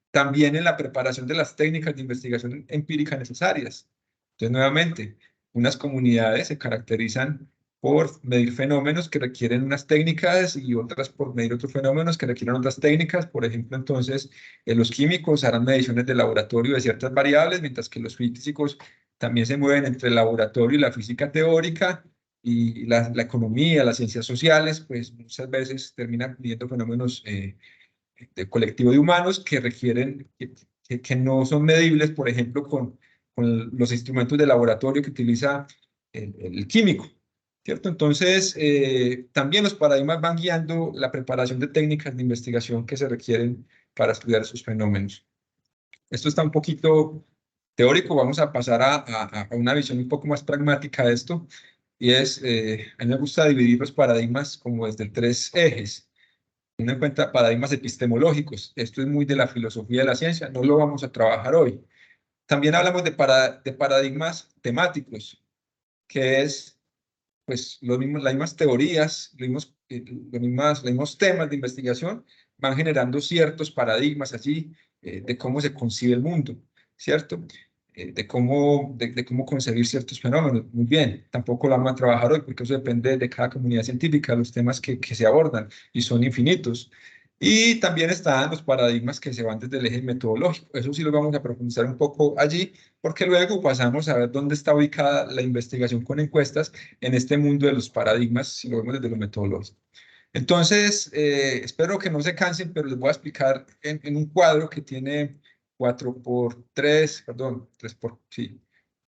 también en la preparación de las técnicas de investigación empírica necesarias. Entonces, nuevamente, unas comunidades se caracterizan por medir fenómenos que requieren unas técnicas y otras por medir otros fenómenos que requieren otras técnicas. Por ejemplo, entonces, los químicos harán mediciones de laboratorio de ciertas variables, mientras que los físicos también se mueven entre el laboratorio y la física teórica, y la economía, las ciencias sociales, pues muchas veces terminan midiendo fenómenos de colectivo de humanos que requieren, que no son medibles, por ejemplo, con los instrumentos de laboratorio que utiliza el químico, ¿cierto? Entonces, también los paradigmas van guiando la preparación de técnicas de investigación que se requieren para estudiar esos fenómenos. Esto está un poquito teórico, vamos a pasar a una visión un poco más pragmática de esto, y es, a mí me gusta dividir los paradigmas como desde tres ejes. Uno en cuenta paradigmas epistemológicos, esto es muy de la filosofía de la ciencia, no lo vamos a trabajar hoy. También hablamos de paradigmas temáticos, que es pues las mismas teorías, los mismos temas de investigación van generando ciertos paradigmas allí de cómo se concibe el mundo, ¿cierto? De cómo concebir ciertos fenómenos. Muy bien, tampoco lo vamos a trabajar hoy porque eso depende de cada comunidad científica, los temas que se abordan y son infinitos. Y también están los paradigmas que se van desde el eje metodológico. Eso sí lo vamos a profundizar un poco allí, porque luego pasamos a ver dónde está ubicada la investigación con encuestas en este mundo de los paradigmas, si lo vemos desde lo metodológico. Entonces, espero que no se cansen, pero les voy a explicar en un cuadro que tiene 4 por 3, perdón, 3 por, sí,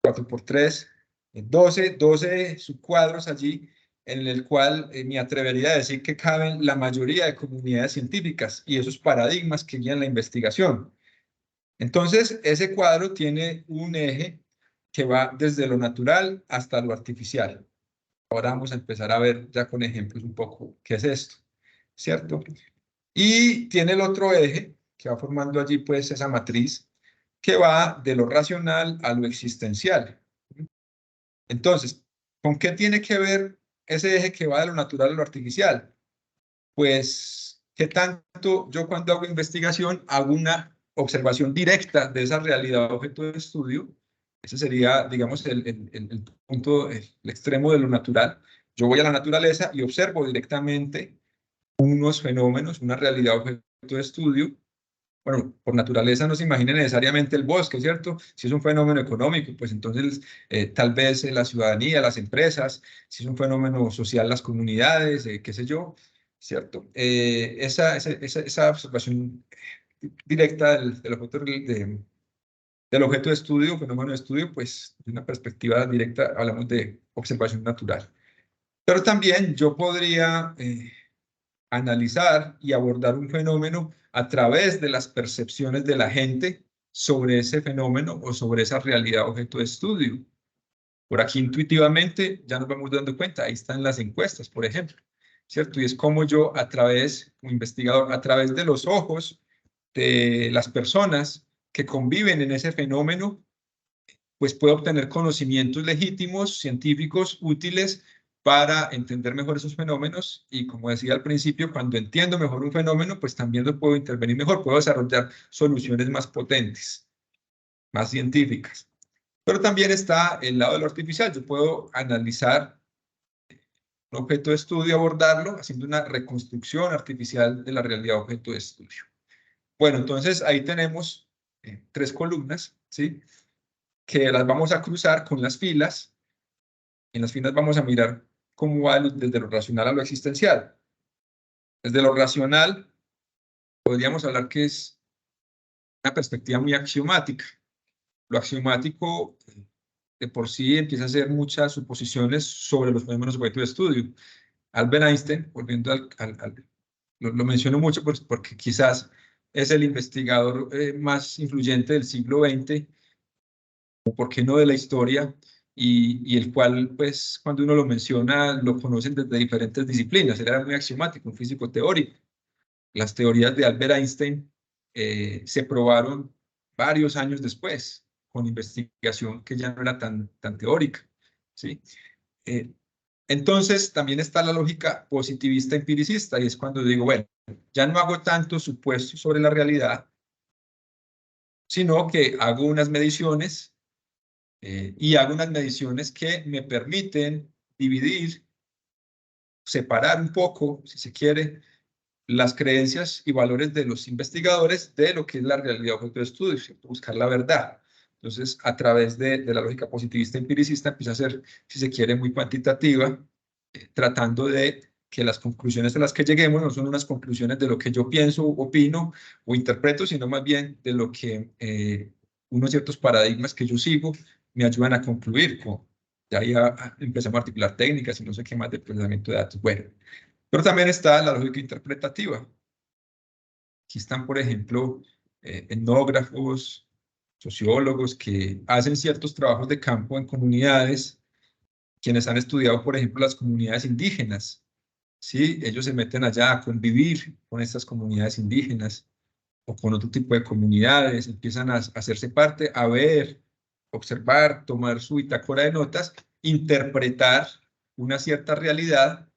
4 por 3, 12 subcuadros allí, en el cual me atrevería a decir que caben la mayoría de comunidades científicas y esos paradigmas que guían la investigación. Entonces, ese cuadro tiene un eje que va desde lo natural hasta lo artificial. Ahora vamos a empezar a ver ya con ejemplos un poco qué es esto, ¿cierto? Y tiene el otro eje que va formando allí pues esa matriz que va de lo racional a lo existencial. Entonces, ¿con qué tiene que ver ese eje que va de lo natural a lo artificial? Pues, ¿qué tanto yo cuando hago investigación hago una observación directa de esa realidad objeto de estudio? Ese sería, digamos, el punto, el extremo de lo natural. Yo voy a la naturaleza y observo directamente unos fenómenos, una realidad objeto de estudio. Bueno, por naturaleza no se imagina necesariamente el bosque, ¿cierto? Si es un fenómeno económico, pues entonces tal vez la ciudadanía, las empresas, si es un fenómeno social, las comunidades, qué sé yo, ¿cierto? Esa observación directa del objeto de estudio, fenómeno de estudio, pues de una perspectiva directa hablamos de observación natural. Pero también yo podría analizar y abordar un fenómeno a través de las percepciones de la gente sobre ese fenómeno o sobre esa realidad objeto de estudio. Por aquí intuitivamente ya nos vamos dando cuenta, ahí están las encuestas, por ejemplo, ¿cierto? Y es como yo a través, como investigador, a través de los ojos de las personas que conviven en ese fenómeno, pues puedo obtener conocimientos legítimos, científicos, útiles para entender mejor esos fenómenos y como decía al principio, cuando entiendo mejor un fenómeno, pues también lo puedo intervenir mejor, puedo desarrollar soluciones más potentes, más científicas. Pero también está el lado de lo artificial, yo puedo analizar un objeto de estudio, abordarlo, haciendo una reconstrucción artificial de la realidad objeto de estudio. Bueno, entonces ahí tenemos tres columnas, ¿sí? Que las vamos a cruzar con las filas. En las filas vamos a mirar cómo va desde lo racional a lo existencial. Desde lo racional, podríamos hablar que es una perspectiva muy axiomática. Lo axiomático de por sí empieza a hacer muchas suposiciones sobre los fenómenos objeto de estudio. Albert Einstein, volviendo lo menciono mucho porque quizás es el investigador más influyente del siglo XX, o por qué no de la historia, y el cual, pues, cuando uno lo menciona, lo conocen desde diferentes disciplinas. Él era muy axiomático, un físico teórico. Las teorías de Albert Einstein se probaron varios años después, con investigación que ya no era tan teórica, ¿sí? Eh, entonces, también está la lógica positivista empiricista, y es cuando digo, bueno, ya no hago tantos supuestos sobre la realidad, sino que hago unas mediciones y hago unas mediciones que me permiten dividir, separar un poco, si se quiere, las creencias y valores de los investigadores de lo que es la realidad objeto de estudio, ¿cierto? Buscar la verdad. Entonces, a través de la lógica positivista empiricista, empieza a ser, si se quiere, muy cuantitativa, tratando de que las conclusiones a las que lleguemos no son unas conclusiones de lo que yo pienso, opino o interpreto, sino más bien de lo que unos ciertos paradigmas que yo sigo me ayudan a concluir. Ya ahí empezamos a articular técnicas y no sé qué más de procesamiento de datos. Bueno, pero también está la lógica interpretativa. Aquí están, por ejemplo, etnógrafos, sociólogos que hacen ciertos trabajos de campo en comunidades, quienes han estudiado, por ejemplo, las comunidades indígenas. ¿Sí? Ellos se meten allá a convivir con estas comunidades indígenas o con otro tipo de comunidades, empiezan a hacerse parte, a ver, observar, tomar su bitácora de notas, interpretar una cierta realidad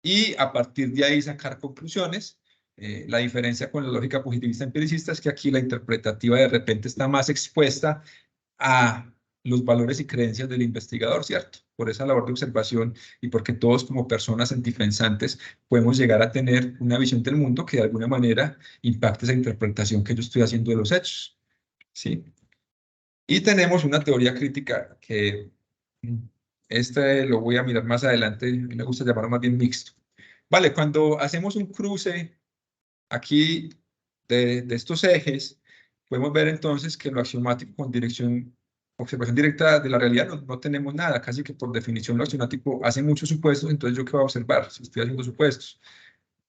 y a partir de ahí sacar conclusiones. La diferencia con la lógica positivista empiricista es que aquí la interpretativa de repente está más expuesta a los valores y creencias del investigador, ¿cierto? Por esa labor de observación y porque todos como personas antipensantes podemos llegar a tener una visión del mundo que de alguna manera impacte esa interpretación que yo estoy haciendo de los hechos, ¿sí? Y tenemos una teoría crítica que este lo voy a mirar más adelante, a mí me gusta llamarlo más bien mixto. Vale, cuando hacemos un cruce aquí de estos ejes, podemos ver entonces que lo axiomático con observación directa de la realidad no tenemos nada, casi que por definición lo axiomático hace muchos supuestos, entonces yo qué voy a observar si estoy haciendo supuestos.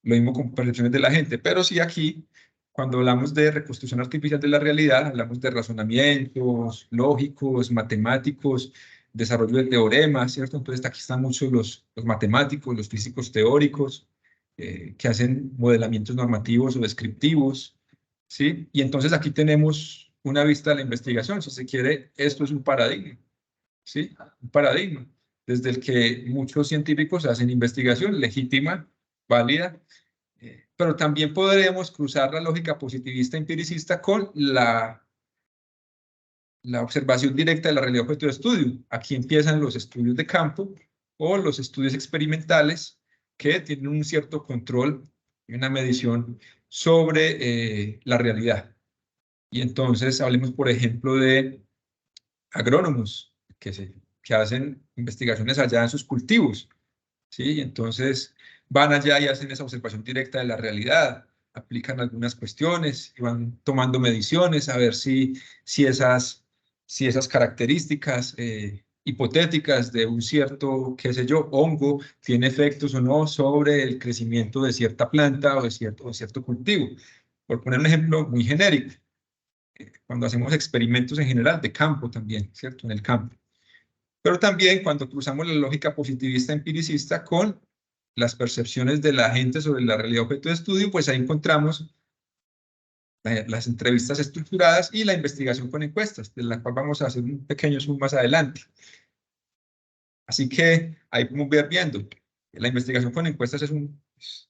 Lo mismo con percepciones de la gente, pero sí aquí, cuando hablamos de reconstrucción artificial de la realidad, hablamos de razonamientos lógicos, matemáticos, desarrollo de teoremas, ¿cierto? Entonces aquí están muchos los matemáticos, los físicos teóricos, que hacen modelamientos normativos o descriptivos, ¿sí? Y entonces aquí tenemos una vista de la investigación, si se quiere, esto es un paradigma, ¿sí? Un paradigma, desde el que muchos científicos hacen investigación legítima, válida, pero también podremos cruzar la lógica positivista empiricista con la observación directa de la realidad objeto de estudio. Aquí empiezan los estudios de campo o los estudios experimentales que tienen un cierto control y una medición sobre la realidad. Y entonces hablemos, por ejemplo, de agrónomos que hacen investigaciones allá en sus cultivos, ¿sí? Y entonces van allá y hacen esa observación directa de la realidad, aplican algunas cuestiones y van tomando mediciones a ver si esas características hipotéticas de un cierto, qué sé yo, hongo, tiene efectos o no sobre el crecimiento de cierta planta o de cierto cultivo. Por poner un ejemplo muy genérico, cuando hacemos experimentos en general de campo también, ¿cierto? En el campo. Pero también cuando cruzamos la lógica positivista empiricista con las percepciones de la gente sobre la realidad objeto de estudio, pues ahí encontramos las entrevistas estructuradas y la investigación con encuestas, de la cual vamos a hacer un pequeño zoom más adelante. Así que ahí podemos ver viendo. La investigación con encuestas es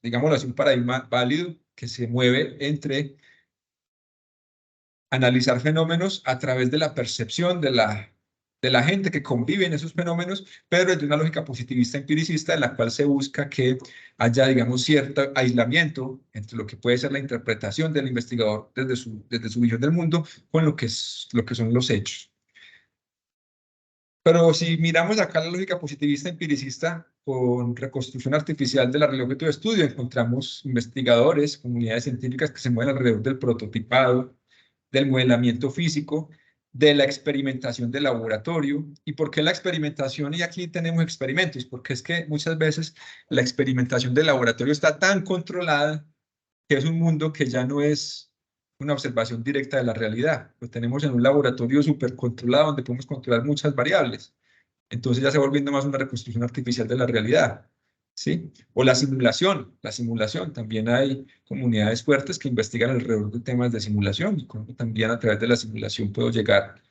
digámoslo así, un paradigma válido que se mueve entre analizar fenómenos a través de la percepción de la gente que convive en esos fenómenos, pero desde una lógica positivista empiricista en la cual se busca que haya, digamos, cierto aislamiento entre lo que puede ser la interpretación del investigador desde su visión del mundo con lo que son los hechos. Pero si miramos acá la lógica positivista empiricista con reconstrucción artificial de la realidad objeto de estudio, encontramos investigadores, comunidades científicas que se mueven alrededor del prototipado, del modelamiento físico, de la experimentación de laboratorio. ¿Y por qué la experimentación? Y aquí tenemos experimentos, porque es que muchas veces la experimentación de laboratorio está tan controlada que es un mundo que ya no es una observación directa de la realidad. Lo tenemos en un laboratorio súper controlado donde podemos controlar muchas variables. Entonces ya se va volviendo más una reconstrucción artificial de la realidad, ¿sí? O la simulación. También hay comunidades fuertes que investigan alrededor de temas de simulación y cómo también a través de la simulación puedo llegar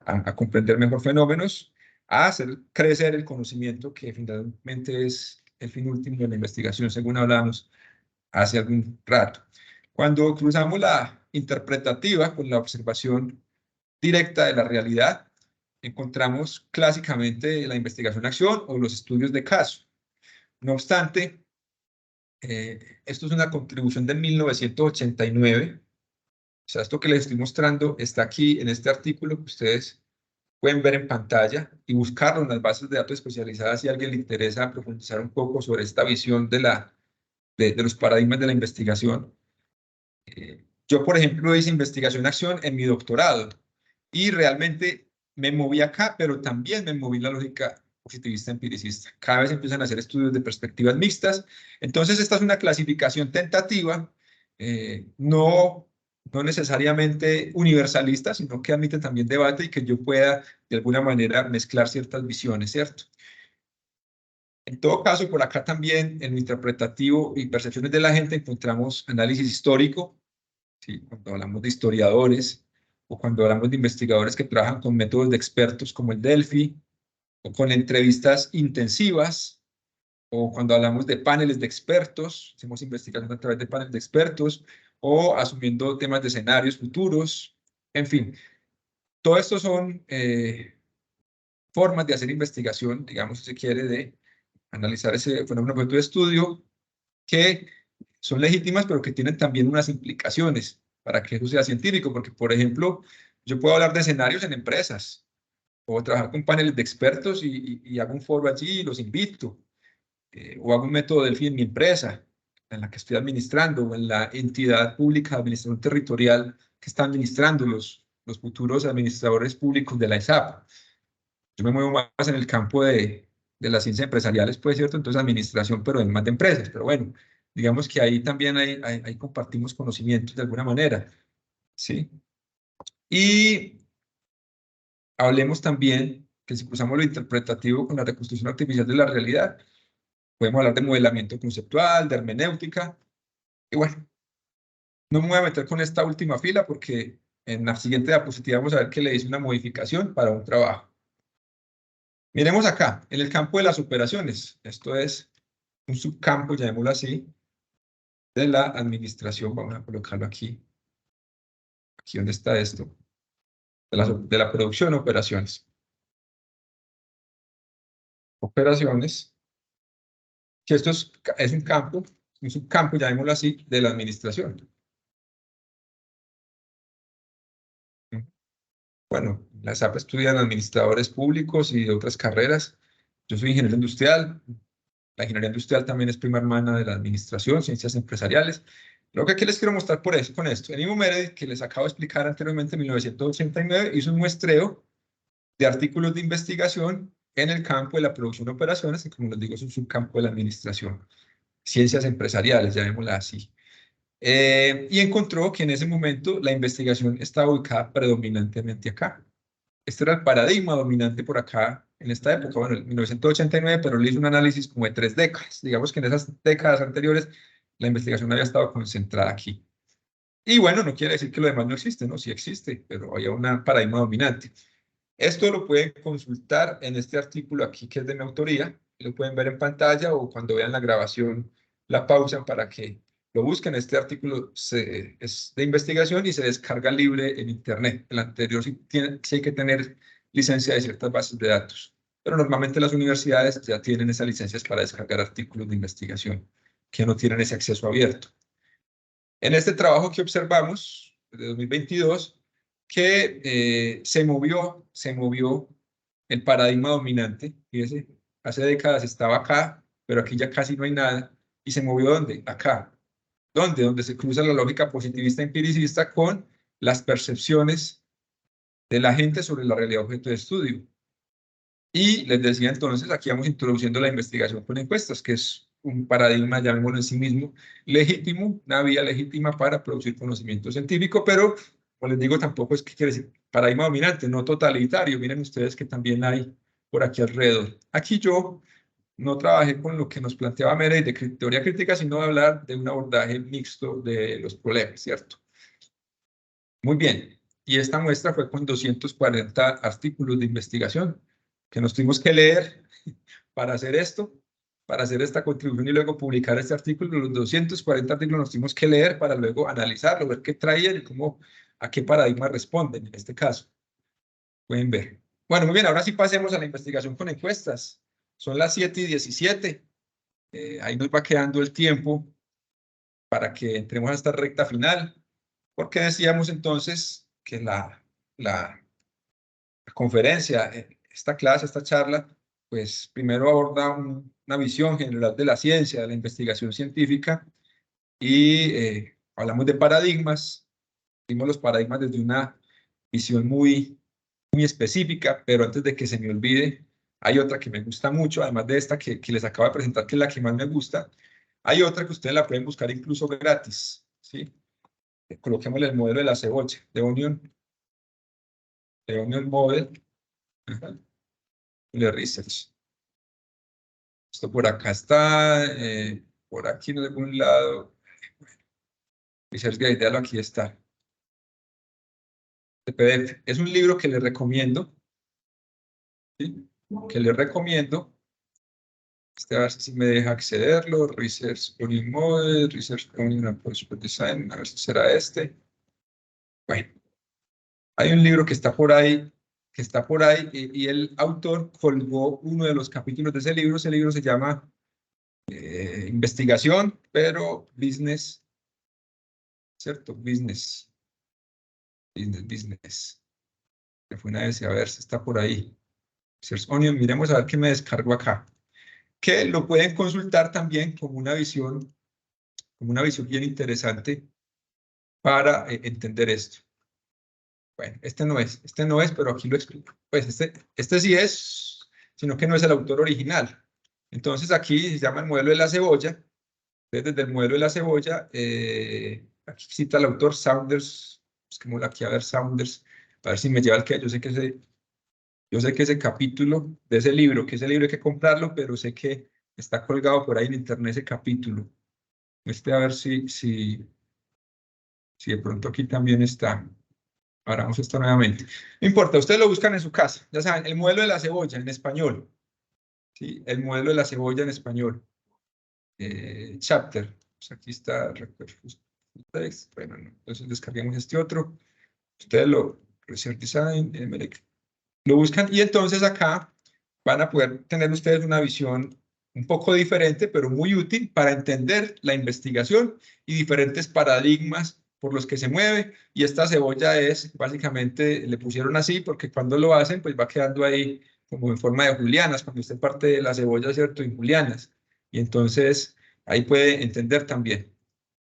a comprender mejor fenómenos, a hacer crecer el conocimiento que finalmente es el fin último de la investigación, según hablábamos hace algún rato. Cuando cruzamos la interpretativa con la observación directa de la realidad, encontramos clásicamente la investigación-acción o los estudios de caso. No obstante, esto es una contribución de 1989. O sea, esto que les estoy mostrando está aquí en este artículo que ustedes pueden ver en pantalla y buscarlo en las bases de datos especializadas si a alguien le interesa profundizar un poco sobre esta visión de la de los paradigmas de la investigación. Yo, por ejemplo, hice investigación-acción en mi doctorado y realmente me moví acá, pero también me moví en la lógica positivista empiricista. Cada vez empiezan a hacer estudios de perspectivas mixtas. Entonces, esta es una clasificación tentativa, no necesariamente universalista, sino que admite también debate y que yo pueda, de alguna manera, mezclar ciertas visiones, ¿cierto? En todo caso, por acá también, en lo interpretativo y percepciones de la gente, encontramos análisis histórico, ¿sí? Cuando hablamos de historiadores o cuando hablamos de investigadores que trabajan con métodos de expertos como el Delphi o con entrevistas intensivas o cuando hablamos de paneles de expertos, hacemos investigación a través de paneles de expertos o asumiendo temas de escenarios futuros, en fin. Todo esto son formas de hacer investigación, digamos, si se quiere, de analizar ese fenómeno objeto de estudio que son legítimas, pero que tienen también unas implicaciones para que eso sea científico, porque, por ejemplo, yo puedo hablar de escenarios en empresas, o trabajar con paneles de expertos y hago un foro allí y los invito, o hago un método Delphi en mi empresa, en la que estoy administrando, o en la entidad pública de administración territorial que está administrando los futuros administradores públicos de la ESAP. Yo me muevo más en el campo de las ciencias empresariales, pues, ¿cierto? Entonces, administración, pero en más de empresas. Pero bueno, digamos que ahí también ahí compartimos conocimientos de alguna manera, ¿sí? Y hablemos también que si cruzamos lo interpretativo con la reconstrucción artificial de la realidad, podemos hablar de modelamiento conceptual, de hermenéutica. Y bueno, no me voy a meter con esta última fila porque en la siguiente diapositiva vamos a ver que le hice una modificación para un trabajo. Miremos acá, en el campo de las operaciones. Esto es un subcampo, llamémoslo así, de la administración. Vamos a colocarlo aquí. Aquí donde está esto. De la producción, operaciones. Operaciones. Que esto es un subcampo, llamémoslo así, de la administración. Bueno, la SAP estudian administradores públicos y de otras carreras. Yo soy ingeniero industrial. La ingeniería industrial también es prima hermana de la administración, ciencias empresariales. Lo que aquí les quiero mostrar con esto. Ennio Meredith, que les acabo de explicar anteriormente, en 1989, hizo un muestreo de artículos de investigación en el campo de la producción de operaciones, que como les digo es un subcampo de la administración. Ciencias empresariales, llamémosla así. Y encontró que en ese momento la investigación estaba ubicada predominantemente acá. Este era el paradigma dominante por acá en esta época, bueno, en 1989, pero le hizo un análisis como de 3 décadas. Digamos que en esas décadas anteriores la investigación había estado concentrada aquí. Y bueno, no quiere decir que lo demás no existe, ¿no? Sí existe, pero había un paradigma dominante. Esto lo pueden consultar en este artículo aquí que es de mi autoría, lo pueden ver en pantalla o cuando vean la grabación la pausan para que lo busquen. Este artículo es de investigación y se descarga libre en internet. El anterior sí hay que tener licencia de ciertas bases de datos, pero normalmente las universidades ya tienen esas licencias para descargar artículos de investigación que no tienen ese acceso abierto. En este trabajo que observamos, de 2022, que se movió el paradigma dominante. Fíjese, hace décadas estaba acá, pero aquí ya casi no hay nada. ¿Y se movió dónde? Acá. ¿Dónde? Donde se cruza la lógica positivista empiricista con las percepciones de la gente sobre la realidad objeto de estudio. Y les decía entonces, aquí vamos introduciendo la investigación con encuestas, que es un paradigma, llamémoslo en sí mismo, legítimo, una vía legítima para producir conocimiento científico, pero, como les digo, tampoco es que quiere decir paradigma dominante, no totalitario. Miren ustedes que también hay por aquí alrededor. Aquí yo no trabajé con lo que nos planteaba Meredith de teoría crítica, sino de hablar de un abordaje mixto de los problemas, ¿cierto? Muy bien. Y esta muestra fue con 240 artículos de investigación que nos tuvimos que leer para hacer esto, para hacer esta contribución y luego publicar este artículo. Los 240 artículos nos tuvimos que leer para luego analizarlo, ver qué traían y cómo, a qué paradigma responden en este caso. Pueden ver. Bueno, muy bien, ahora sí pasemos a la investigación con encuestas. Son las 7:17. Ahí nos va quedando el tiempo para que entremos a esta recta final, porque decíamos entonces que la conferencia, esta clase, esta charla, pues primero aborda una visión general de la ciencia, de la investigación científica, y hablamos de paradigmas. Vimos los paradigmas desde una visión muy específica, pero antes de que se me olvide, hay otra que me gusta mucho, además de esta que les acabo de presentar, que es la que más me gusta. Hay otra que ustedes la pueden buscar incluso gratis, ¿sí? Coloquémosle el modelo de la cebolla, de Onion Model, ajá, de Research. Esto por acá está, por aquí en algún lado. Research Guide, déjalo, aquí está. El PDF. Es un libro que les recomiendo, ¿sí? Que les recomiendo. A ver si me deja accederlo. Research Onion Model, Research Onion Approach for Design. A ver si será este. Bueno, hay un libro que está por ahí, y el autor colgó uno de los capítulos de ese libro. Ese libro se llama Investigación, pero Business, ¿cierto? Business. Me fue una vez, a ver si está por ahí. Research Onion, miremos a ver qué me descargo acá. Que lo pueden consultar también como una visión bien interesante para entender esto. Bueno, este no es, pero aquí lo explico. Pues este sí es, sino que no es el autor original. Entonces aquí se llama el modelo de la cebolla. Entonces, desde el modelo de la cebolla, aquí cita el autor Saunders, busquémoslo aquí a ver Saunders, a ver si me lleva al que yo sé que ese capítulo de ese libro, que ese libro hay que comprarlo, pero sé que está colgado por ahí en internet ese capítulo. A ver si de pronto aquí también está. Ahora vamos esto nuevamente. No importa, ustedes lo buscan en su casa. Ya saben, el modelo de la cebolla en español. ¿Sí? El modelo de la cebolla en español. Chapter. Pues aquí está. Bueno, no. Entonces descarguemos este otro. Ustedes Research Design, lo buscan y entonces acá van a poder tener ustedes una visión un poco diferente, pero muy útil para entender la investigación y diferentes paradigmas por los que se mueve. Y esta cebolla es, básicamente, le pusieron así porque cuando lo hacen, pues va quedando ahí como en forma de julianas, cuando usted parte de la cebolla, ¿cierto? En julianas. Y entonces ahí puede entender también.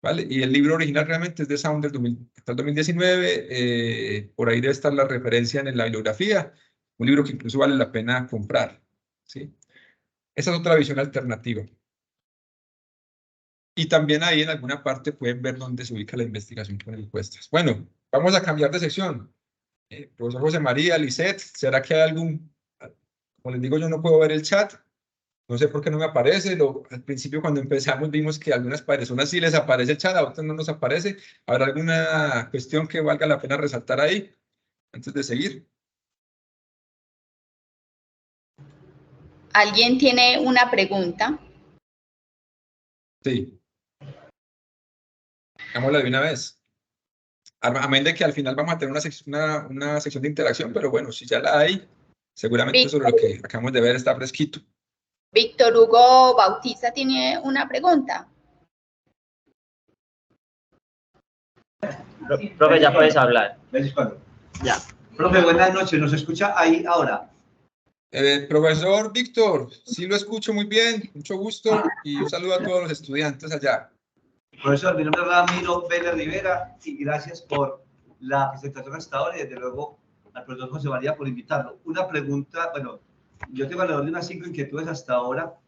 ¿Vale? Y el libro original realmente es de Saunders hasta el 2019. Por ahí debe estar la referencia en la bibliografía. Un libro que incluso vale la pena comprar. ¿Sí? Esa es otra visión alternativa. Y también ahí en alguna parte pueden ver dónde se ubica la investigación con encuestas. Bueno, vamos a cambiar de sección. Profesor José María, Lisette, ¿será que hay algún... Como les digo, yo no puedo ver el chat. No sé por qué no me aparece. Al principio, cuando empezamos, vimos que a algunas personas sí les aparece el chat, a otras no nos aparece. ¿Habrá alguna cuestión que valga la pena resaltar ahí antes de seguir? ¿Alguien tiene una pregunta? Sí. Hagámosla de una vez. Amén de que al final vamos a tener una sección de interacción, pero bueno, si ya la hay, seguramente sobre lo que acabamos de ver está fresquito. Víctor Hugo Bautista tiene una pregunta. Profe, ya puedes hablar. Ya. Profe, buenas noches. ¿Nos escucha ahí ahora? Profesor Víctor, sí lo escucho muy bien, mucho gusto y un saludo a todos los estudiantes allá. Profesor, mi nombre es Ramiro Vélez Rivera y gracias por la presentación hasta ahora y desde luego al profesor José María por invitarlo. Una pregunta, bueno, yo tengo alrededor de unas 5 inquietudes hasta ahora.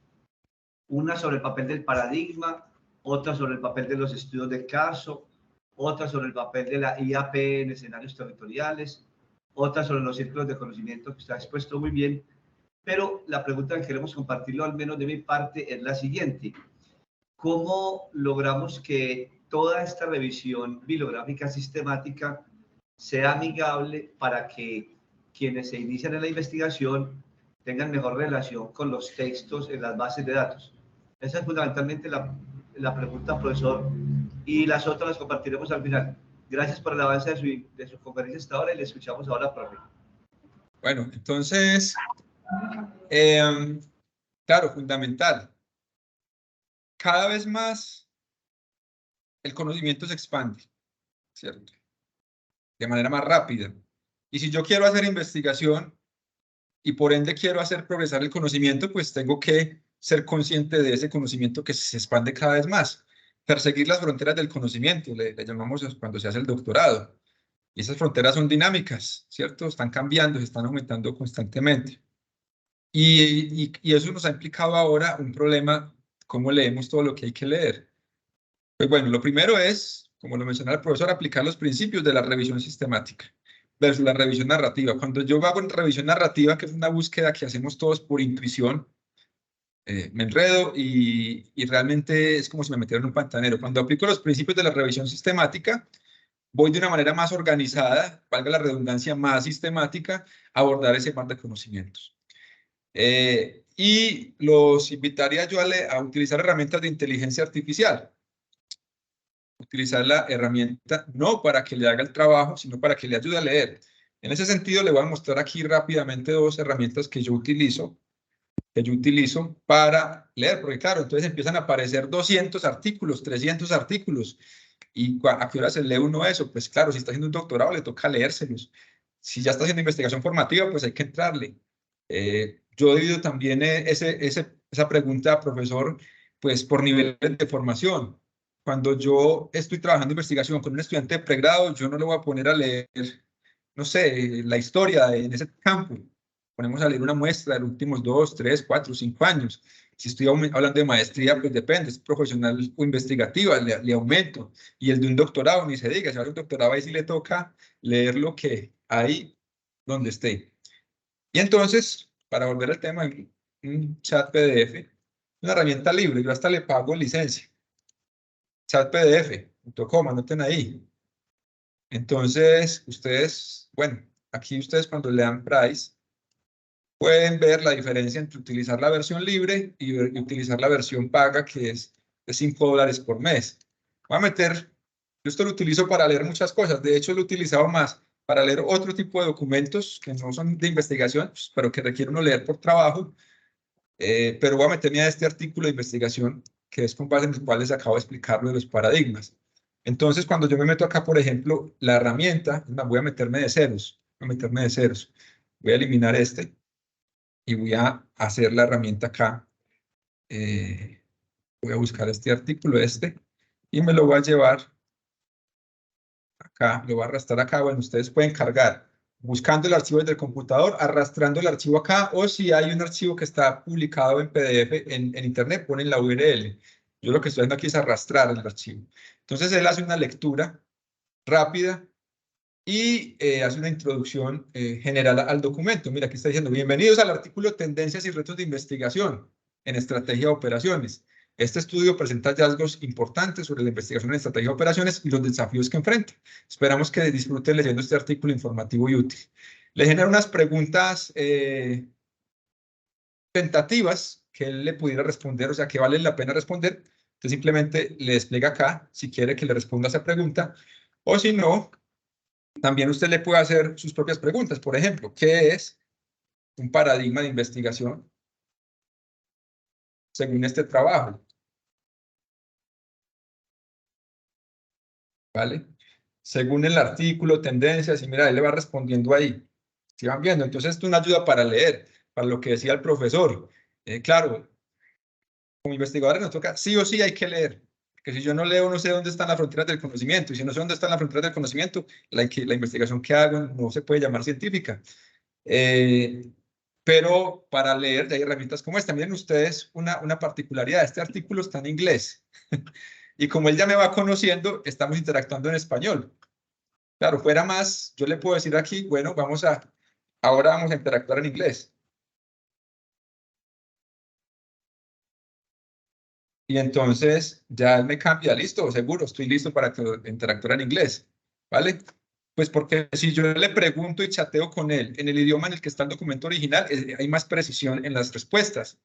Una sobre el papel del paradigma, otra sobre el papel de los estudios de caso, otra sobre el papel de la IAP en escenarios territoriales, otra sobre los círculos de conocimiento que usted ha expuesto muy bien. Pero la pregunta que queremos compartirlo, al menos de mi parte, es la siguiente. ¿Cómo logramos que toda esta revisión bibliográfica sistemática sea amigable para que quienes se inician en la investigación tengan mejor relación con los textos en las bases de datos? Esa es fundamentalmente la pregunta, profesor, y las otras las compartiremos al final. Gracias por el avance de su conferencia hasta ahora y le escuchamos ahora, profe. Bueno, entonces, claro, fundamental. Cada vez más el conocimiento se expande, ¿cierto? De manera más rápida. Y si yo quiero hacer investigación, y por ende quiero hacer progresar el conocimiento, pues tengo que ser consciente de ese conocimiento que se expande cada vez más. Perseguir las fronteras del conocimiento, le llamamos cuando se hace el doctorado. Y esas fronteras son dinámicas, ¿cierto? Están cambiando, se están aumentando constantemente. Y eso nos ha implicado ahora un problema, cómo leemos todo lo que hay que leer. Pues bueno, lo primero es, como lo mencionaba el profesor, aplicar los principios de la revisión sistemática versus la revisión narrativa. Cuando yo hago una revisión narrativa, que es una búsqueda que hacemos todos por intuición, me enredo y realmente es como si me metiera en un pantanero. Cuando aplico los principios de la revisión sistemática, voy de una manera más organizada, valga la redundancia, más sistemática, a abordar ese mar de conocimientos. Y los invitaría yo a utilizar herramientas de inteligencia artificial. Utilizar la herramienta no para que le haga el trabajo, sino para que le ayude a leer. En ese sentido, le voy a mostrar aquí rápidamente dos herramientas que yo utilizo para leer, porque claro, entonces empiezan a aparecer 200 artículos, 300 artículos. ¿Y a qué hora se lee uno eso? Pues claro, si está haciendo un doctorado, le toca leérselos. Si ya está haciendo investigación formativa, pues hay que entrarle. Yo divido también esa pregunta, profesor, pues por niveles de formación. Cuando yo estoy trabajando en investigación con un estudiante de pregrado, yo no le voy a poner a leer, no sé, la historia en ese campo. Ponemos a leer una muestra de los últimos 2, 3, 4, 5 años. Si estoy hablando de maestría, pues depende, es profesional o investigativa, le aumento. Y el de un doctorado, ni se diga, si hace un doctorado ahí sí le toca leer lo que hay donde esté. Y entonces, para volver al tema, un chat PDF, una herramienta libre, yo hasta le pago licencia. Chatpdf.com, anoten ahí. Entonces, ustedes, bueno, aquí ustedes cuando lean Price, pueden ver la diferencia entre utilizar la versión libre y utilizar la versión paga, que es de $5 por mes. Voy a meter, yo esto lo utilizo para leer muchas cosas, de hecho lo he utilizado más para leer otro tipo de documentos que no son de investigación, pues, pero que requiere uno leer por trabajo, pero voy a meterme a este artículo de investigación, que es con base en el cual les acabo de explicar lo de los paradigmas. Entonces, cuando yo me meto acá, por ejemplo, la herramienta, voy a meterme de ceros, voy a eliminar este, y voy a hacer la herramienta acá. Voy a buscar este artículo, y me lo voy a llevar acá, lo voy a arrastrar acá. Bueno, ustedes pueden cargar buscando el archivo desde el computador, arrastrando el archivo acá, o si hay un archivo que está publicado en PDF en Internet, ponen la URL. Yo lo que estoy haciendo aquí es arrastrar el archivo. Entonces, él hace una lectura rápida y hace una introducción general al documento. Mira, aquí está diciendo, bienvenidos al artículo Tendencias y retos de investigación en estrategia de operaciones. Este estudio presenta hallazgos importantes sobre la investigación en estrategia de operaciones y los desafíos que enfrenta. Esperamos que disfruten leyendo este artículo informativo y útil. Le genera unas preguntas tentativas que él le pudiera responder, o sea, que vale la pena responder. Entonces simplemente le despliega acá si quiere que le responda a esa pregunta, o si no, también usted le puede hacer sus propias preguntas. Por ejemplo, ¿qué es un paradigma de investigación según este trabajo? ¿Vale? Según el artículo, tendencias, y mira, él le va respondiendo ahí. ¿Sí van viendo? Entonces, esto es una ayuda para leer, para lo que decía el profesor. Claro, como investigadores nos toca, sí o sí hay que leer. Que si yo no leo, no sé dónde están las fronteras del conocimiento. Y si no sé dónde están las fronteras del conocimiento, la investigación que hago no se puede llamar científica. Pero para leer, ya hay herramientas como esta. Miren ustedes una particularidad. Este artículo está en inglés. Y como él ya me va conociendo, estamos interactuando en español. Claro, fuera más, yo le puedo decir aquí, bueno, ahora vamos a interactuar en inglés. Y entonces ya él me cambia, listo, seguro, estoy listo para interactuar en inglés, ¿vale? Pues porque si yo le pregunto y chateo con él en el idioma en el que está el documento original, hay más precisión en las respuestas.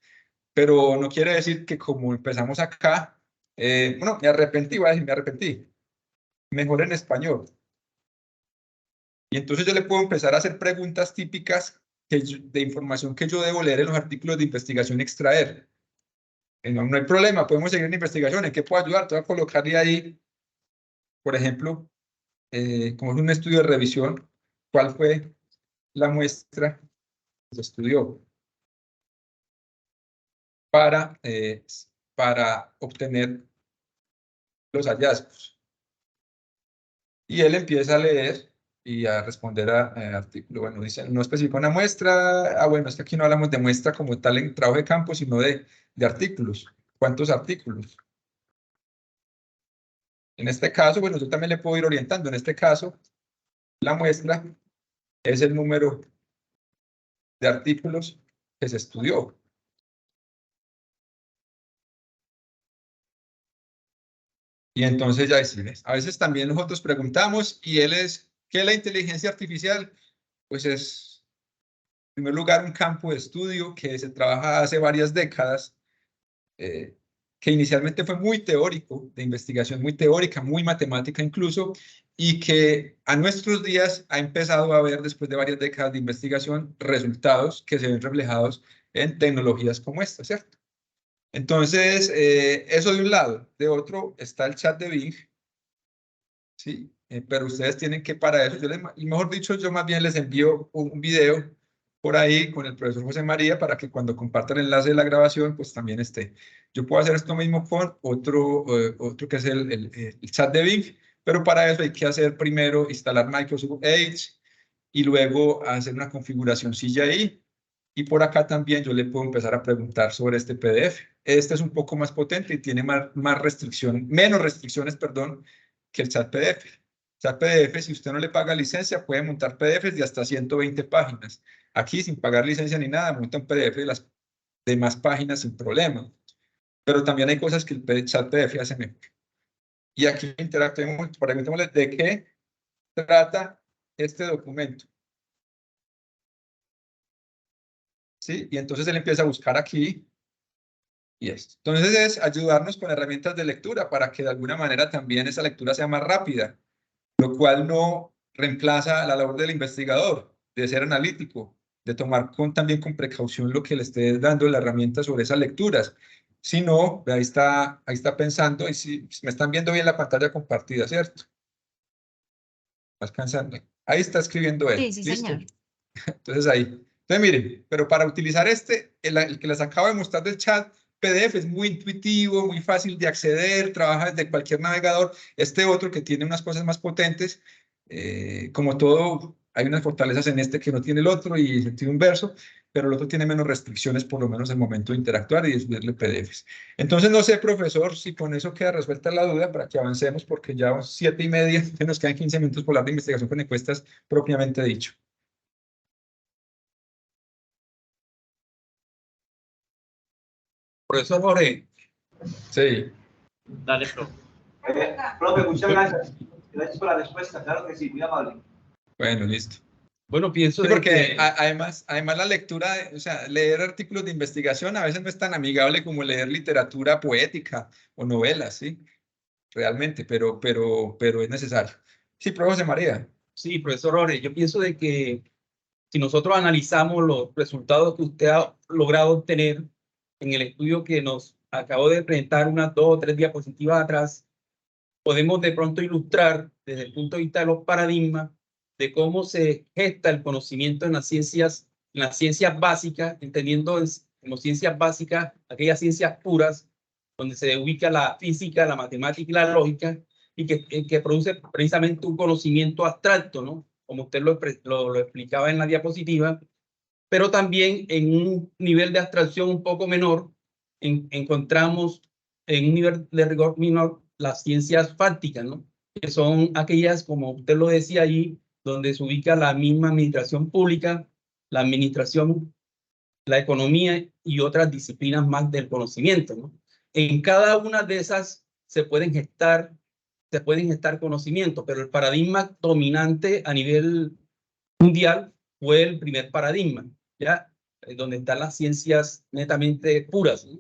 Pero no quiere decir que como empezamos acá, bueno, me arrepentí, voy a decir, me arrepentí. Mejor en español. Y entonces yo le puedo empezar a hacer preguntas típicas de información que yo debo leer en los artículos de investigación y extraer. No hay problema, podemos seguir en investigación. ¿En qué puedo ayudar? Te voy a colocarle ahí, por ejemplo, como es un estudio de revisión, ¿cuál fue la muestra se estudió para obtener los hallazgos. Y él empieza a leer y a responder a artículos. Bueno, dice, no especifica una muestra. Bueno, es que aquí no hablamos de muestra como tal en trabajo de campo, sino de artículos. ¿Cuántos artículos? En este caso, bueno, yo también le puedo ir orientando. En este caso, la muestra es el número de artículos que se estudió. Y entonces ya decides. A veces también nosotros preguntamos y él es, ¿qué es la inteligencia artificial? Pues es, en primer lugar, un campo de estudio que se trabaja hace varias décadas, que inicialmente fue muy teórico, de investigación muy teórica, muy matemática incluso, y que a nuestros días ha empezado a ver, después de varias décadas de investigación, resultados que se ven reflejados en tecnologías como esta, ¿cierto? Entonces, eso de un lado. De otro está el chat de Bing, ¿sí? Pero ustedes tienen que para eso, mejor dicho, yo más bien les envío un video por ahí con el profesor José María para que cuando compartan el enlace de la grabación, pues también esté. Yo puedo hacer esto mismo con otro que es el chat de Bing, pero para eso hay que hacer primero instalar Microsoft Edge y luego hacer una configuración CGI. Y por acá también yo le puedo empezar a preguntar sobre este PDF. Este es un poco más potente y tiene menos restricciones, perdón, que el chat PDF. Chat PDF, si usted no le paga licencia, puede montar PDFs de hasta 120 páginas. Aquí, sin pagar licencia ni nada, monta un PDF de las demás páginas sin problema. Pero también hay cosas que el chat PDF hace mejor. Y aquí interactuemos, preguntémosle de qué trata este documento. ¿Sí? Y entonces él empieza a buscar aquí y esto. Entonces es ayudarnos con herramientas de lectura para que de alguna manera también esa lectura sea más rápida, lo cual no reemplaza la labor del investigador, de ser analítico, de tomar también con precaución lo que le esté dando la herramienta sobre esas lecturas. Si no, ahí está pensando, y si me están viendo bien la pantalla compartida, ¿cierto? Vas cansando. Ahí está escribiendo él. Sí, ¿Listo? señor. Entonces ahí. Entonces miren, pero para utilizar el que les acabo de mostrar del chat PDF es muy intuitivo, muy fácil de acceder, trabaja desde cualquier navegador. Este otro que tiene unas cosas más potentes, como todo, hay unas fortalezas en este que no tiene el otro y sentido inverso, pero el otro tiene menos restricciones, por lo menos en el momento de interactuar y de subirle PDFs. Entonces no sé, profesor, si con eso queda resuelta la duda para que avancemos, porque ya 7:30, nos quedan 15 minutos por la de investigación con encuestas propiamente dicho. Profesor Jorge. Sí. Dale, profe. Profe, muchas gracias. Gracias por la respuesta. Claro que sí, muy amable. Bueno, listo. Bueno, pienso Sí, de porque que... además la lectura, o sea, leer artículos de investigación a veces no es tan amigable como leer literatura poética o novelas, ¿sí? Realmente, pero es necesario. Sí, profesor María. Sí, profesor Jorge, yo pienso de que si nosotros analizamos los resultados que usted ha logrado obtener en el estudio que nos acabó de presentar unas 2 o 3 diapositivas atrás, podemos de pronto ilustrar desde el punto de vista de los paradigmas de cómo se gesta el conocimiento en las ciencias básicas, entendiendo como ciencias básicas aquellas ciencias puras, donde se ubica la física, la matemática y la lógica, y que produce precisamente un conocimiento abstracto, ¿no? Como usted lo explicaba en la diapositiva, pero también en un nivel de abstracción un poco menor, encontramos en un nivel de rigor menor las ciencias fácticas, ¿no? Que son aquellas, como usted lo decía allí, donde se ubica la misma administración pública, la administración, la economía y otras disciplinas más del conocimiento, ¿no? En cada una de esas se pueden gestar conocimientos, pero el paradigma dominante a nivel mundial fue el primer paradigma, ¿ya? Donde están las ciencias netamente puras, ¿no?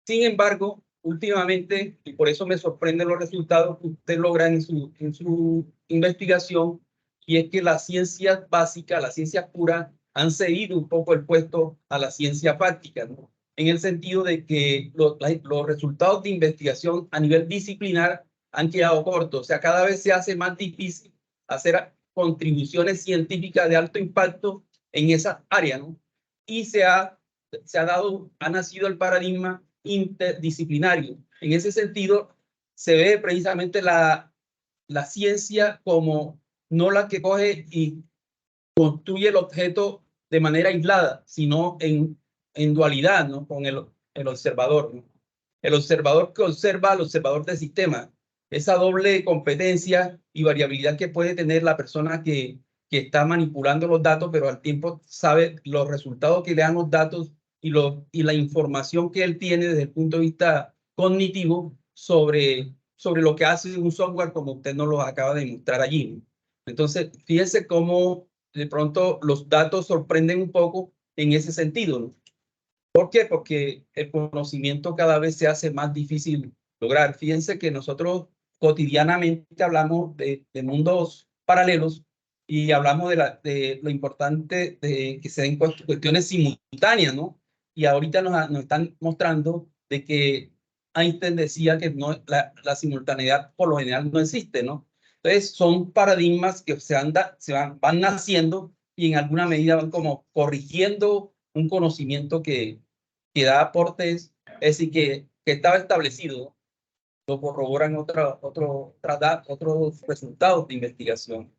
Sin embargo, últimamente, y por eso me sorprenden los resultados que usted logra en su investigación, y es que las ciencias básicas, las ciencias puras, han cedido un poco el puesto a la ciencia práctica, ¿no? En el sentido de que los resultados de investigación a nivel disciplinar han quedado cortos. O sea, cada vez se hace más difícil hacer contribuciones científicas de alto impacto en esa área, ¿no? Y ha nacido el paradigma interdisciplinario. En ese sentido, se ve precisamente la ciencia como no la que coge y construye el objeto de manera aislada, sino en dualidad, ¿no? Con el observador, ¿no? El observador que observa al observador del sistema. Esa doble competencia y variabilidad que puede tener la persona que está manipulando los datos, pero al tiempo sabe los resultados que le dan los datos y la información que él tiene desde el punto de vista cognitivo sobre lo que hace un software, como usted nos lo acaba de mostrar allí, ¿no? Entonces, fíjense cómo de pronto los datos sorprenden un poco en ese sentido, ¿no? ¿Por qué? Porque el conocimiento cada vez se hace más difícil lograr. Fíjense que nosotros cotidianamente hablamos de mundos paralelos y hablamos de lo importante de que se den cuestiones simultáneas, ¿no? Y ahorita nos están mostrando de que Einstein decía que no, la simultaneidad por lo general no existe, ¿no? Entonces son paradigmas que van naciendo y en alguna medida van como corrigiendo un conocimiento que da aportes, es decir, que estaba establecido, lo corroboran otros resultados de investigación.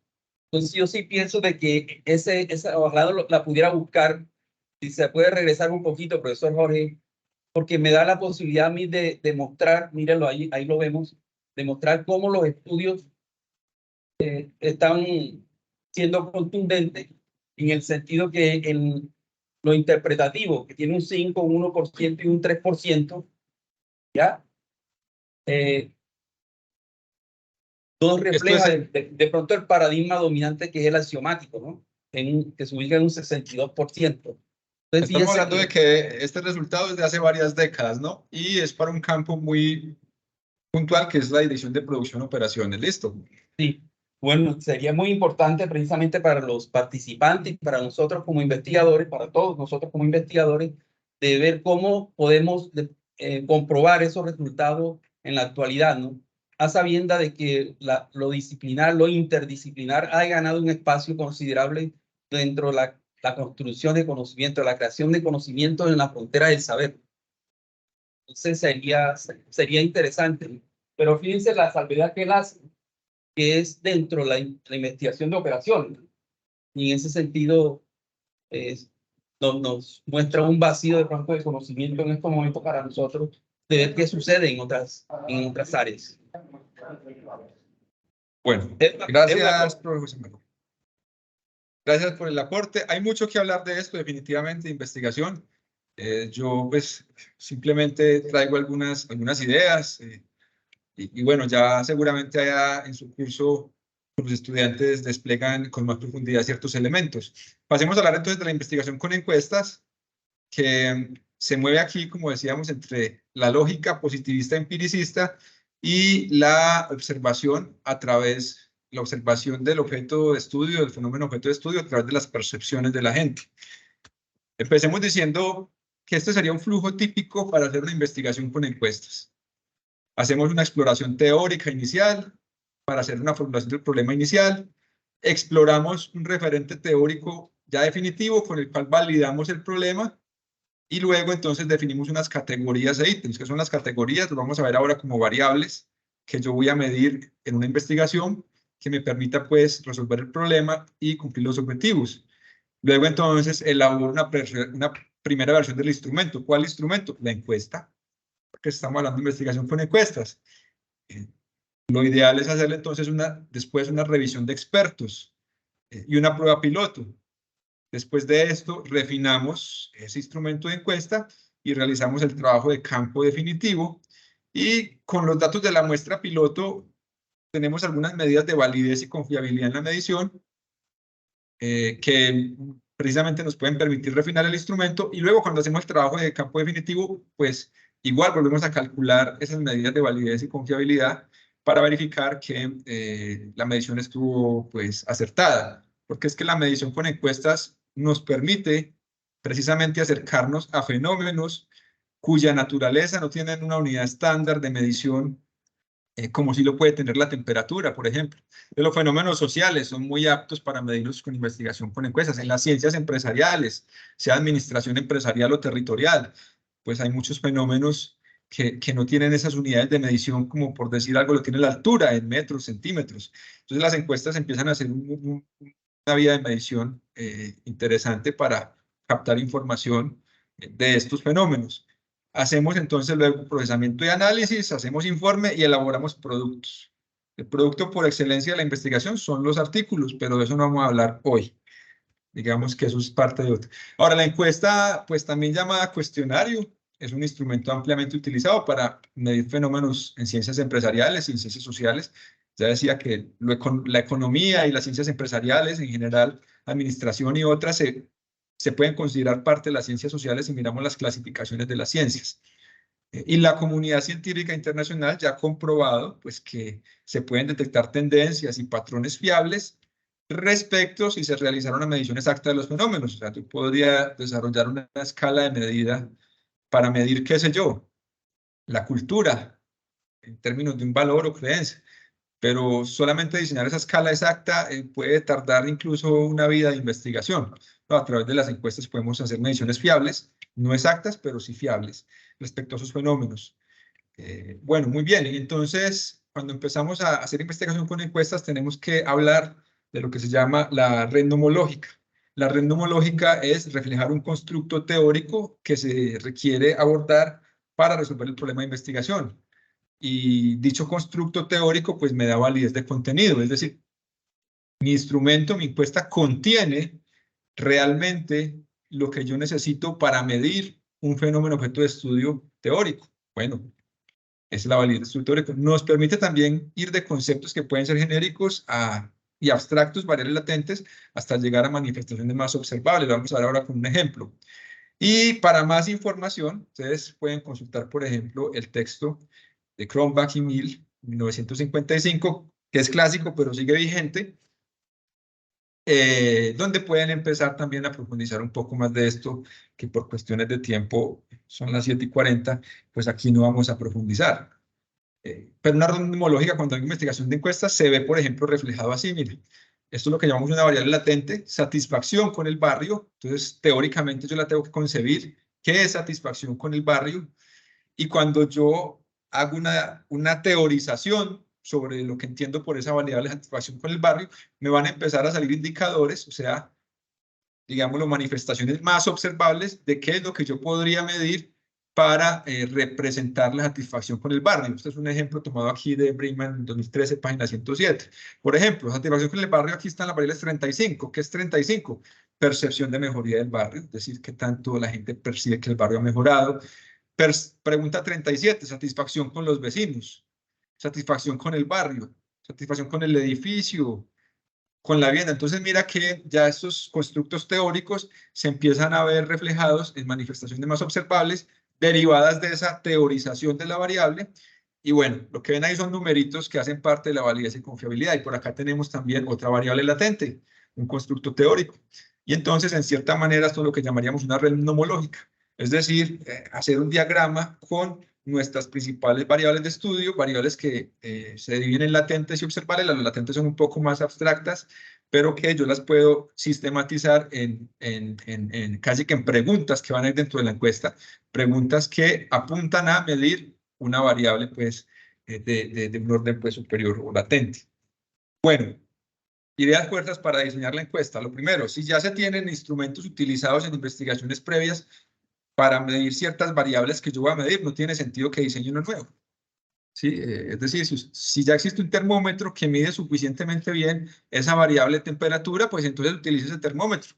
Entonces yo sí pienso de que esa hojalada la pudiera buscar, si se puede regresar un poquito, profesor Jorge, porque me da la posibilidad a mí de mostrar, mírenlo ahí lo vemos, de mostrar cómo los estudios están siendo contundentes en el sentido que lo interpretativo, que tiene un 5, un 1% y un 3%, ¿ya? Todo refleja de pronto el paradigma dominante que es el axiomático, ¿no? Que se ubica en un 62%. Entonces, estamos hablando de que este resultado es de hace varias décadas, ¿no? Y es para un campo muy puntual, que es la dirección de producción y operaciones. ¿Listo? Sí. Bueno, sería muy importante precisamente para los participantes, para nosotros como investigadores, para todos nosotros como investigadores, de ver cómo podemos comprobar esos resultados en la actualidad, ¿no? A sabiendas de que lo disciplinar, lo interdisciplinar ha ganado un espacio considerable dentro de la construcción de conocimiento, la creación de conocimiento en la frontera del saber. Entonces sería interesante, ¿no? Pero fíjense la salvedad que él hace, que es dentro de la investigación de operaciones. Y en ese sentido, nos muestra un vacío de pronto de conocimiento en estos momentos para nosotros, de ver qué sucede en otras áreas. Bueno, gracias, profesor Manuel. Gracias por el aporte. Hay mucho que hablar de esto, definitivamente, de investigación. Yo, pues, simplemente traigo algunas ideas. Y bueno, ya seguramente allá en su curso los estudiantes desplegan con más profundidad ciertos elementos. Pasemos a hablar entonces de la investigación con encuestas, que se mueve aquí, como decíamos, entre la lógica positivista empiricista y la observación la observación del objeto de estudio, del fenómeno objeto de estudio a través de las percepciones de la gente. Empecemos diciendo que este sería un flujo típico para hacer una investigación con encuestas. Hacemos una exploración teórica inicial para hacer una formulación del problema inicial. Exploramos un referente teórico ya definitivo con el cual validamos el problema y luego entonces definimos unas categorías de ítems. ¿Qué son las categorías? Lo vamos a ver ahora como variables que yo voy a medir en una investigación que me permita pues resolver el problema y cumplir los objetivos. Luego entonces elaboro una primera versión del instrumento. ¿Cuál instrumento? La encuesta. Que estamos hablando de investigación con encuestas. Lo ideal es hacerle entonces después una revisión de expertos y una prueba piloto. Después de esto, refinamos ese instrumento de encuesta y realizamos el trabajo de campo definitivo. Y con los datos de la muestra piloto, tenemos algunas medidas de validez y confiabilidad en la medición que precisamente nos pueden permitir refinar el instrumento. Y luego, cuando hacemos el trabajo de campo definitivo, pues igual volvemos a calcular esas medidas de validez y confiabilidad para verificar que la medición estuvo pues acertada. Porque es que la medición con encuestas nos permite precisamente acercarnos a fenómenos cuya naturaleza no tienen una unidad estándar de medición como si lo puede tener la temperatura, por ejemplo. Los fenómenos sociales son muy aptos para medirlos con investigación con encuestas. En las ciencias empresariales, sea administración empresarial o territorial, pues hay muchos fenómenos que no tienen esas unidades de medición, como por decir algo, lo tiene la altura en metros, centímetros. Entonces las encuestas empiezan a ser una vía de medición interesante para captar información de estos fenómenos. Hacemos entonces luego procesamiento y análisis, hacemos informe y elaboramos productos. El producto por excelencia de la investigación son los artículos, pero de eso no vamos a hablar hoy. Digamos que eso es parte de otro. Ahora, la encuesta, pues también llamada cuestionario, es un instrumento ampliamente utilizado para medir fenómenos en ciencias empresariales y en ciencias sociales. Ya decía que la economía y las ciencias empresariales en general, administración y otras, se pueden considerar parte de las ciencias sociales si miramos las clasificaciones de las ciencias. Y la comunidad científica internacional ya ha comprobado pues, que se pueden detectar tendencias y patrones fiables respecto si se realizara una medición exacta de los fenómenos. O sea, tú podrías desarrollar una escala de medida para medir, qué sé yo, la cultura en términos de un valor o creencia. Pero solamente diseñar esa escala exacta puede tardar incluso una vida de investigación. No, a través de las encuestas podemos hacer mediciones fiables, no exactas, pero sí fiables respecto a esos fenómenos. Bueno, muy bien. Entonces, cuando empezamos a hacer investigación con encuestas, tenemos que hablar de lo que se llama la red nomológica. La red nomológica es reflejar un constructo teórico que se requiere abordar para resolver el problema de investigación. Y dicho constructo teórico, pues me da validez de contenido. Es decir, mi instrumento, mi encuesta contiene realmente lo que yo necesito para medir un fenómeno objeto de estudio teórico. Bueno, es la validez de estudio teórico. Nos permite también ir de conceptos que pueden ser genéricos y abstractos, variables latentes, hasta llegar a manifestaciones más observables. Lo vamos a ver ahora con un ejemplo. Y para más información, ustedes pueden consultar, por ejemplo, el texto de Cronbach y Mill, 1955, que es clásico, pero sigue vigente, donde pueden empezar también a profundizar un poco más de esto, que por cuestiones de tiempo, son las 7:40, pues aquí no vamos a profundizar. Pero una red nomológica, cuando hay investigación de encuestas, se ve, por ejemplo, reflejado así, miren. Esto es lo que llamamos una variable latente, satisfacción con el barrio. Entonces, teóricamente yo la tengo que concebir. ¿Qué es satisfacción con el barrio? Y cuando yo hago una teorización sobre lo que entiendo por esa variable de satisfacción con el barrio, me van a empezar a salir indicadores, o sea, digámoslo, manifestaciones más observables de qué es lo que yo podría medir para representar la satisfacción con el barrio. Este es un ejemplo tomado aquí de Brinkman en 2013, página 107. Por ejemplo, satisfacción con el barrio, aquí están las variables 35. ¿Qué es 35? Percepción de mejoría del barrio, es decir, qué tanto la gente percibe que el barrio ha mejorado. Pregunta 37, satisfacción con los vecinos, satisfacción con el barrio, satisfacción con el edificio, con la vivienda. Entonces mira que ya estos constructos teóricos se empiezan a ver reflejados en manifestaciones más observables derivadas de esa teorización de la variable. Y bueno, lo que ven ahí son numeritos que hacen parte de la validez y confiabilidad. Y por acá tenemos también otra variable latente, un constructo teórico. Y entonces, en cierta manera, esto es lo que llamaríamos una red nomológica. Es decir, hacer un diagrama con nuestras principales variables de estudio, variables que se dividen en latentes y observables. Las latentes son un poco más abstractas, pero que yo las puedo sistematizar en casi que en preguntas que van a ir dentro de la encuesta, preguntas que apuntan a medir una variable pues, de un orden pues, superior o latente. Bueno, ideas fuerzas para diseñar la encuesta. Lo primero, si ya se tienen instrumentos utilizados en investigaciones previas para medir ciertas variables que yo voy a medir, no tiene sentido que diseñe uno nuevo. ¿Sí? Es decir, si ya existe un termómetro que mide suficientemente bien esa variable de temperatura, pues entonces utilice ese termómetro.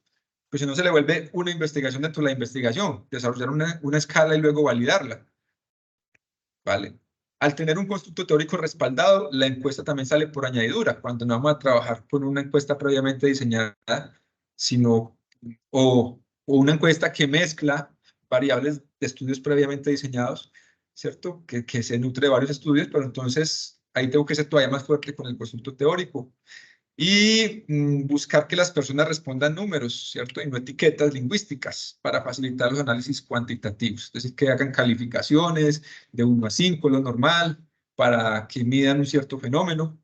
Pues si no, se le vuelve una investigación dentro de la investigación, desarrollar una escala y luego validarla. ¿Vale? Al tener un constructo teórico respaldado, la encuesta también sale por añadidura, cuando no vamos a trabajar con una encuesta previamente diseñada, sino, o una encuesta que mezcla variables de estudios previamente diseñados, ¿cierto? Que se nutre de varios estudios, pero entonces ahí tengo que ser todavía más fuerte con el constructo teórico. Y buscar que las personas respondan números, ¿cierto? Y no etiquetas lingüísticas para facilitar los análisis cuantitativos. Es decir, que hagan calificaciones de 1 a 5, lo normal, para que midan un cierto fenómeno,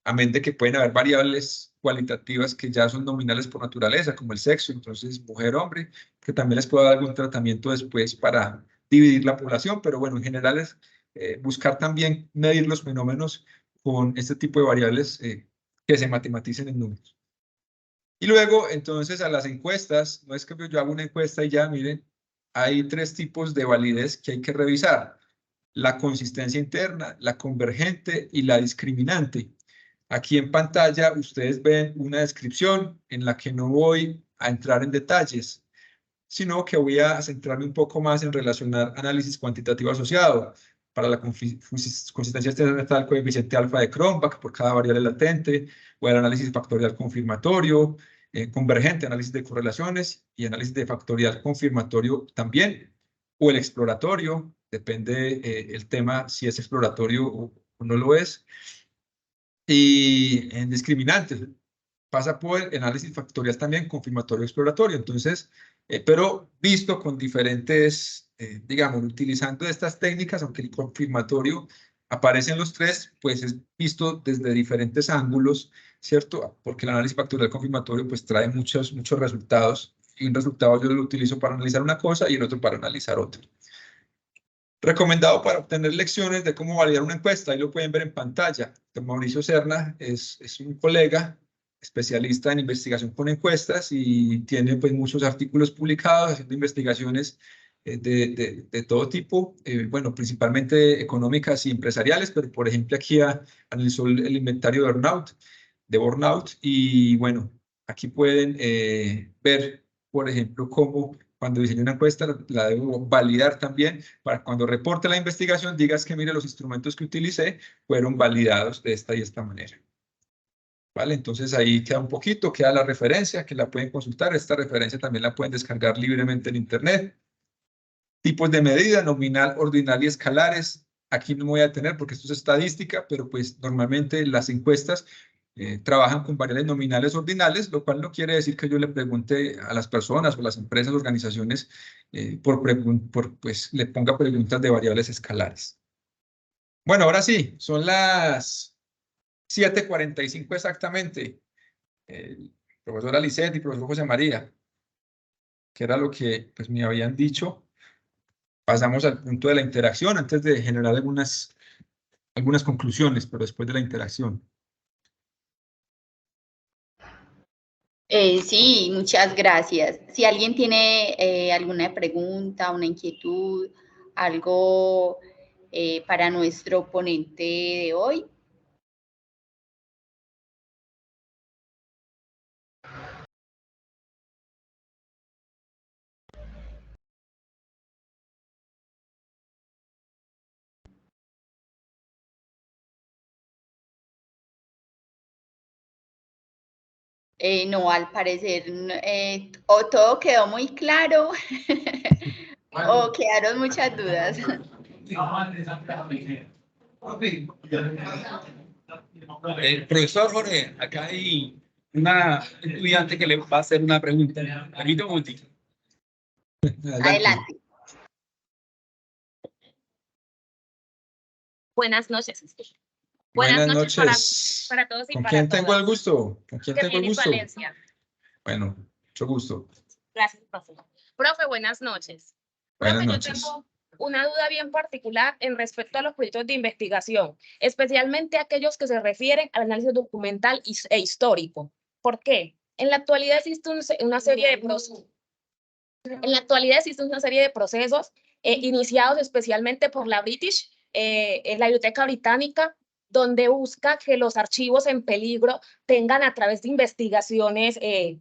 amén de que pueden haber variables cualitativas que ya son nominales por naturaleza, como el sexo, entonces mujer-hombre, que también les puede dar algún tratamiento después para dividir la población, pero bueno, en general es buscar también medir los fenómenos con este tipo de variables que se matematicen en números. Y luego, entonces, a las encuestas, no es que yo hago una encuesta y ya, miren, hay 3 tipos de validez que hay que revisar: la consistencia interna, la convergente y la discriminante. Aquí en pantalla ustedes ven una descripción en la que no voy a entrar en detalles, sino que voy a centrarme un poco más en relacionar análisis cuantitativo asociado. Para la consistencia externa está el coeficiente alfa de Cronbach por cada variable latente, o el análisis factorial confirmatorio, convergente, análisis de correlaciones, y análisis de factorial confirmatorio también, o el exploratorio, depende el tema, si es exploratorio o no lo es. Y en discriminante, pasa por el análisis factorial también, confirmatorio exploratorio. Entonces, pero visto con diferentes, digamos, utilizando estas técnicas, aunque el confirmatorio aparece en los 3, pues es visto desde diferentes ángulos, ¿cierto? Porque el análisis factorial confirmatorio pues trae muchos resultados, y un resultado yo lo utilizo para analizar una cosa y el otro para analizar otra. Recomendado para obtener lecciones de cómo validar una encuesta, ahí lo pueden ver en pantalla. Don Mauricio Serna es un colega especialista en investigación con encuestas y tiene pues muchos artículos publicados haciendo investigaciones de todo tipo, bueno, principalmente económicas y empresariales, pero por ejemplo aquí analizó el inventario de burnout, y bueno, aquí pueden ver, por ejemplo, cómo cuando diseño una encuesta la debo validar también para cuando reporte la investigación digas que mire, los instrumentos que utilicé fueron validados de esta y esta manera. ¿Vale? Entonces ahí queda un poquito, queda la referencia que la pueden consultar. Esta referencia también la pueden descargar libremente en internet. Tipos de medida: nominal, ordinal y escalares. Aquí no me voy a detener porque esto es estadística, pero pues normalmente las encuestas trabajan con variables nominales ordinales, lo cual no quiere decir que yo le pregunte a las personas o las empresas, organizaciones, pues le ponga preguntas de variables escalares. Bueno, ahora sí, son las 7:45 exactamente. Profesora Lisset y profesor José María, que era lo que pues, me habían dicho. Pasamos al punto de la interacción antes de generar algunas conclusiones, pero después de la interacción. Sí, muchas gracias. Si alguien tiene alguna pregunta, una inquietud, algo para nuestro ponente de hoy. No, al parecer, o todo quedó muy claro o quedaron muchas dudas. Profesor Jorge, acá hay una estudiante que le va a hacer una pregunta. Permítame un momentito. Adelante. Buenas noches. Buenas noches. Para todos y ¿Con para quién tengo todas. el gusto? ¿Con quién tengo el gusto? Valencia. Bueno, mucho gusto. Gracias, profe. Profe, buenas noches. Buenas Profe, noches. yo tengo una duda bien particular en respecto a los proyectos de investigación, especialmente aquellos que se refieren al análisis documental e histórico. ¿Por qué? En la actualidad existe una serie de procesos. En la actualidad existe una serie de procesos iniciados especialmente por la British, en la Biblioteca Británica, donde busca que los archivos en peligro tengan a través de investigaciones, de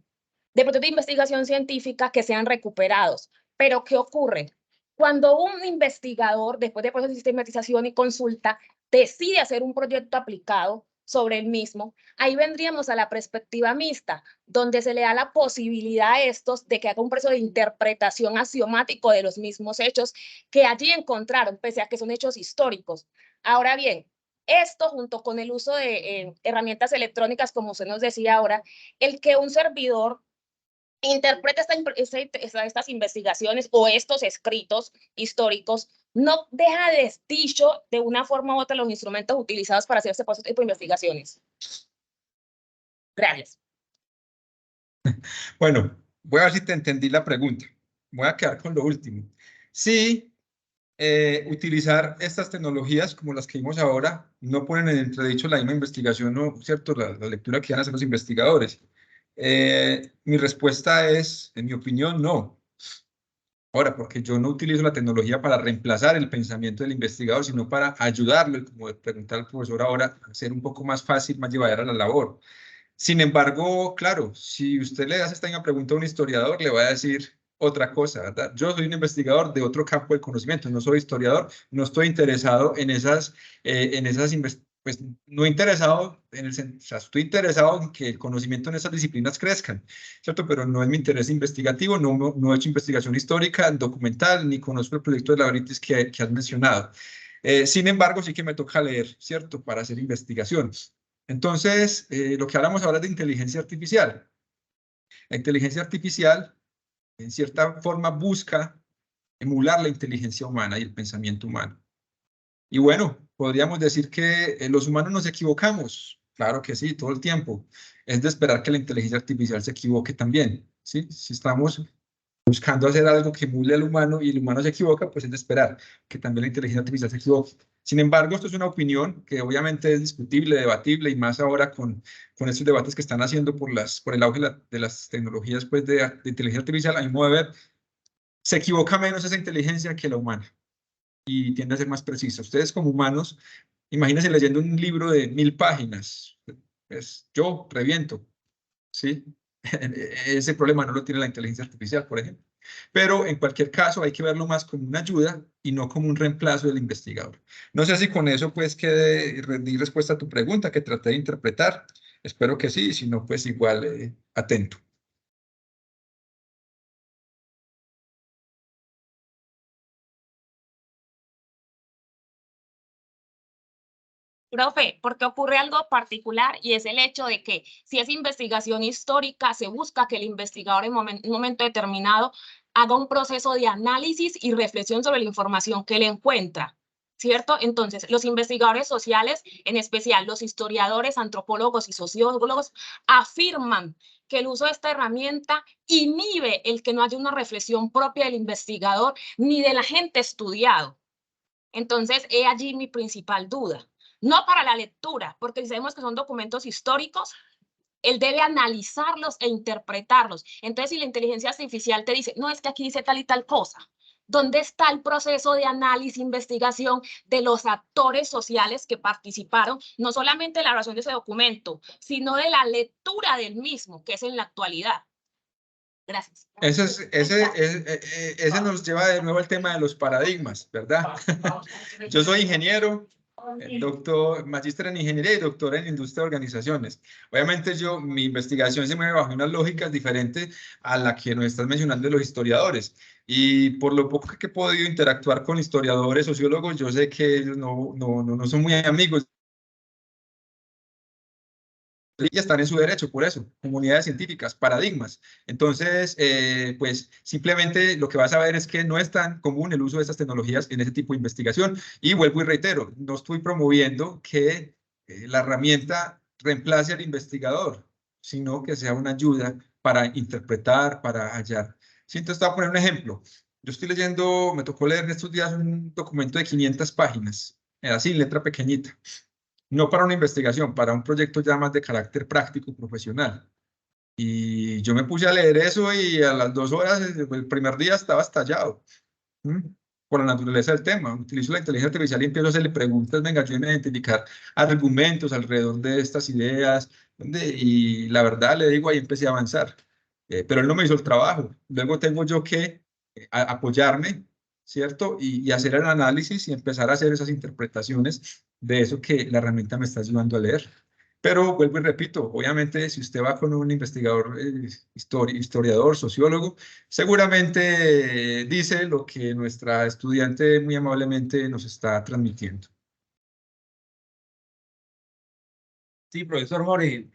proyectos de investigación científica que sean recuperados. Pero ¿qué ocurre? Cuando un investigador, después de proceso de sistematización y consulta, decide hacer un proyecto aplicado sobre el mismo, ahí vendríamos a la perspectiva mixta, donde se le da la posibilidad a estos de que haga un proceso de interpretación axiomático de los mismos hechos que allí encontraron, pese a que son hechos históricos. Ahora bien, esto junto con el uso de herramientas electrónicas, como usted nos decía ahora, el que un servidor interpreta estas investigaciones o estos escritos históricos no deja de dicho de una forma u otra los instrumentos utilizados para hacer ese tipo de investigaciones. Gracias. Bueno, voy a ver si te entendí la pregunta. Voy a quedar con lo último. Sí, utilizar estas tecnologías como las que vimos ahora no ponen en entredicho la misma investigación, ¿no? ¿Cierto? La lectura que van a hacer los investigadores. Mi respuesta es, en mi opinión, no. Ahora, porque yo no utilizo la tecnología para reemplazar el pensamiento del investigador, sino para ayudarlo, como preguntaba el profesor ahora, a hacer un poco más fácil, más llevadera la labor. Sin embargo, claro, si usted le hace esta misma pregunta a un historiador, le va a decir otra cosa, ¿verdad? Yo soy un investigador de otro campo del conocimiento, no soy historiador, no estoy interesado en esas pues no interesado o sea, estoy interesado en que el conocimiento en esas disciplinas crezcan, ¿cierto? Pero no es mi interés investigativo, no he hecho investigación histórica, documental, ni conozco el proyecto de Labrintis que has mencionado. Sin embargo, sí que me toca leer, ¿cierto? Para hacer investigaciones. Entonces, lo que hablamos ahora es de inteligencia artificial. La inteligencia artificial, en cierta forma, busca emular la inteligencia humana y el pensamiento humano. Y bueno, podríamos decir que los humanos nos equivocamos. Claro que sí, todo el tiempo. Es de esperar que la inteligencia artificial se equivoque también, ¿sí? Si estamos buscando hacer algo que emule al humano y el humano se equivoca, pues es de esperar que también la inteligencia artificial se equivoque. Sin embargo, esto es una opinión que obviamente es discutible, debatible, y más ahora con estos debates que están haciendo por el auge de las tecnologías pues, de inteligencia artificial. A mi modo de ver, se equivoca menos esa inteligencia que la humana y tiende a ser más precisa. Ustedes como humanos, imagínense leyendo un libro de 1000 páginas, pues yo reviento, ¿sí? Ese problema no lo tiene la inteligencia artificial, por ejemplo. Pero en cualquier caso hay que verlo más como una ayuda y no como un reemplazo del investigador. No sé si con eso pues que di respuesta a tu pregunta que traté de interpretar. Espero que sí, si no pues igual atento. Profe, porque ocurre algo particular y es el hecho de que si es investigación histórica, se busca que el investigador en un momento determinado haga un proceso de análisis y reflexión sobre la información que él encuentra, ¿cierto? Entonces, los investigadores sociales, en especial los historiadores, antropólogos y sociólogos, afirman que el uso de esta herramienta inhibe el que no haya una reflexión propia del investigador ni del agente estudiado. Entonces, he allí mi principal duda. No para la lectura, porque si sabemos que son documentos históricos, él debe analizarlos e interpretarlos. Entonces, si la inteligencia artificial te dice, no, es que aquí dice tal y tal cosa, ¿dónde está el proceso de análisis, investigación de los actores sociales que participaron, no solamente de la elaboración de ese documento, sino de la lectura del mismo, que es en la actualidad? Gracias. Ese nos lleva de nuevo al tema de los paradigmas, ¿verdad? Yo soy ingeniero, doctor, magíster en ingeniería y doctor en industria de organizaciones. Obviamente mi investigación se mueve bajo unas lógicas diferentes a la que nos estás mencionando de los historiadores. Y por lo poco que he podido interactuar con historiadores, sociólogos, yo sé que ellos no son muy amigos. Y están en su derecho, por eso, comunidades científicas, paradigmas. Entonces, pues simplemente lo que vas a ver es que no es tan común el uso de estas tecnologías en ese tipo de investigación. Y vuelvo y reitero, no estoy promoviendo que la herramienta reemplace al investigador, sino que sea una ayuda para interpretar, para hallar. Sí, entonces te voy a poner un ejemplo. Yo estoy leyendo, me tocó leer en estos días un documento de 500 páginas, así, letra pequeñita. No para una investigación, para un proyecto ya más de carácter práctico, profesional. Y yo me puse a leer eso y a las 2 horas, el primer día estaba estallado. Por la naturaleza del tema. Utilizo la inteligencia artificial y empiezo a hacerle preguntas, venga, ayúdenme a identificar argumentos alrededor de estas ideas. Y la verdad, le digo, ahí empecé a avanzar. Pero él no me hizo el trabajo. Luego tengo yo que apoyarme, ¿cierto? Y hacer el análisis y empezar a hacer esas interpretaciones de eso que la herramienta me está ayudando a leer. Pero vuelvo y repito, obviamente si usted va con un investigador, historiador, sociólogo, seguramente dice lo que nuestra estudiante muy amablemente nos está transmitiendo. Sí, profesor Jorge,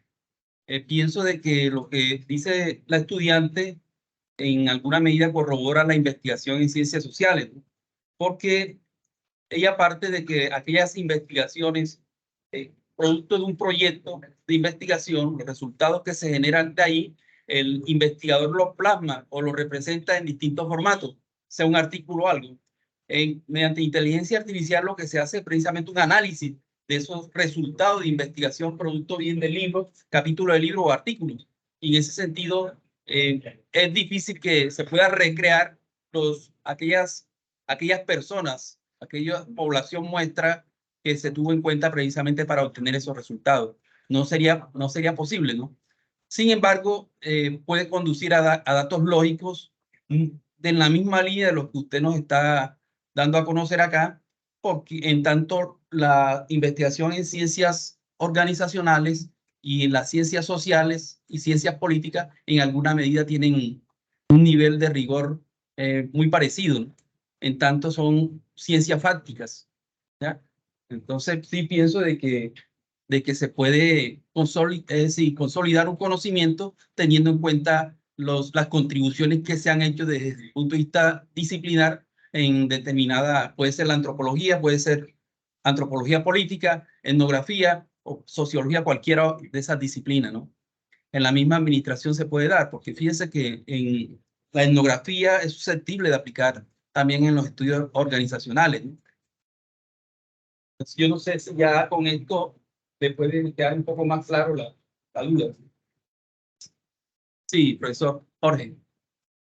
pienso de que lo que dice la estudiante en alguna medida corrobora la investigación en ciencias sociales, ¿no? Porque ella parte de que aquellas investigaciones, producto de un proyecto de investigación, los resultados que se generan de ahí, el investigador los plasma o los representa en distintos formatos, sea un artículo o algo. Mediante inteligencia artificial lo que se hace es precisamente un análisis de esos resultados de investigación, producto bien del libro, capítulo del libro o artículos. Y en ese sentido, es difícil que se pueda recrear aquellas personas, aquella población muestra que se tuvo en cuenta precisamente para obtener esos resultados. No sería posible, ¿no? Sin embargo, puede conducir a datos lógicos de la misma línea de lo que usted nos está dando a conocer acá, porque en tanto la investigación en ciencias organizacionales y en las ciencias sociales y ciencias políticas en alguna medida tienen un nivel de rigor muy parecido, ¿no? En tanto son ciencias fácticas, ¿ya? Entonces sí pienso de que se puede consolidar un conocimiento teniendo en cuenta las contribuciones que se han hecho desde el punto de vista disciplinar en determinada, puede ser la antropología, puede ser antropología política, etnografía o sociología, cualquiera de esas disciplinas, ¿no? En la misma administración se puede dar, porque fíjense que en la etnografía es susceptible de aplicar también en los estudios organizacionales, ¿no? Entonces, yo no sé si ya con esto le puede quedar un poco más claro la duda. Sí, profesor Jorge.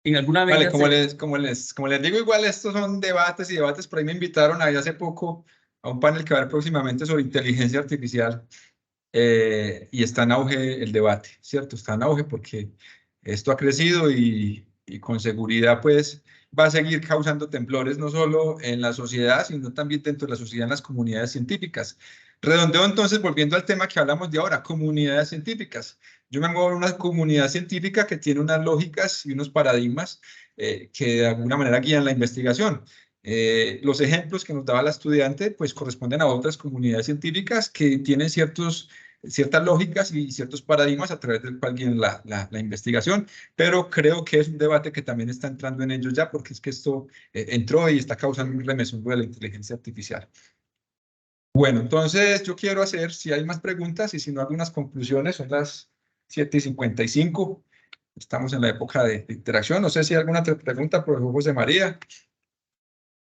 En alguna medida vale, como les digo, igual estos son debates y debates. Por ahí me invitaron ahí hace poco a un panel que va a haber próximamente sobre inteligencia artificial y está en auge el debate, ¿cierto? Está en auge porque esto ha crecido y con seguridad pues va a seguir causando temblores no solo en la sociedad, sino también dentro de la sociedad en las comunidades científicas. Redondeo entonces, volviendo al tema que hablamos de ahora, comunidades científicas. Yo me muevo en una comunidad científica que tiene unas lógicas y unos paradigmas que de alguna manera guían la investigación. Los ejemplos que nos daba la estudiante pues corresponden a otras comunidades científicas que tienen ciertas lógicas y ciertos paradigmas a través del cual guían la investigación, pero creo que es un debate que también está entrando en ellos ya, porque es que esto entró y está causando un remesón de la inteligencia artificial. Bueno, entonces yo quiero hacer, si hay más preguntas y si no, algunas conclusiones. Son las 7:55. Estamos en la época de interacción. No sé si hay alguna otra pregunta, profesor José María.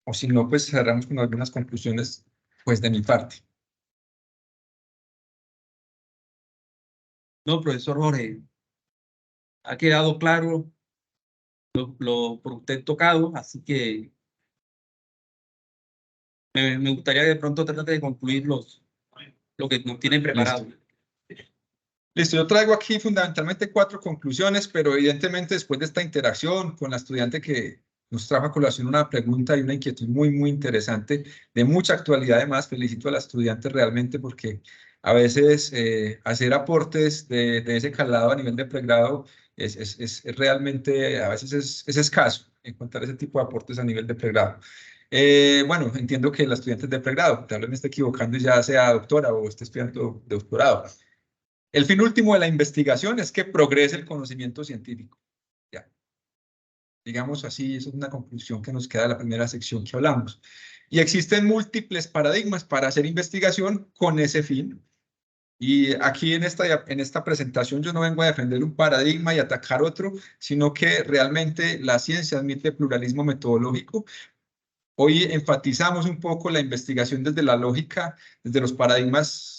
O si no, pues cerramos con algunas conclusiones pues, de mi parte. No, profesor Jorge, ha quedado claro lo por usted tocado, así que me gustaría de pronto tratar de concluir lo que nos tienen preparado. Listo, yo traigo aquí fundamentalmente 4 conclusiones, pero evidentemente después de esta interacción con la estudiante que nos trajo a colación una pregunta y una inquietud muy, muy interesante, de mucha actualidad además, felicito a la estudiante realmente porque a veces hacer aportes de ese calado a nivel de pregrado es realmente, a veces es escaso encontrar ese tipo de aportes a nivel de pregrado. Bueno, entiendo que la estudiante es de pregrado, tal vez me esté equivocando y ya sea doctora o esté estudiando de doctorado. El fin último de la investigación es que progrese el conocimiento científico. Ya. Digamos así, esa es una conclusión que nos queda de la primera sección que hablamos. Y existen múltiples paradigmas para hacer investigación con ese fin. Y aquí en esta presentación yo no vengo a defender un paradigma y atacar otro, sino que realmente la ciencia admite pluralismo metodológico. Hoy enfatizamos un poco la investigación desde la lógica, desde los paradigmas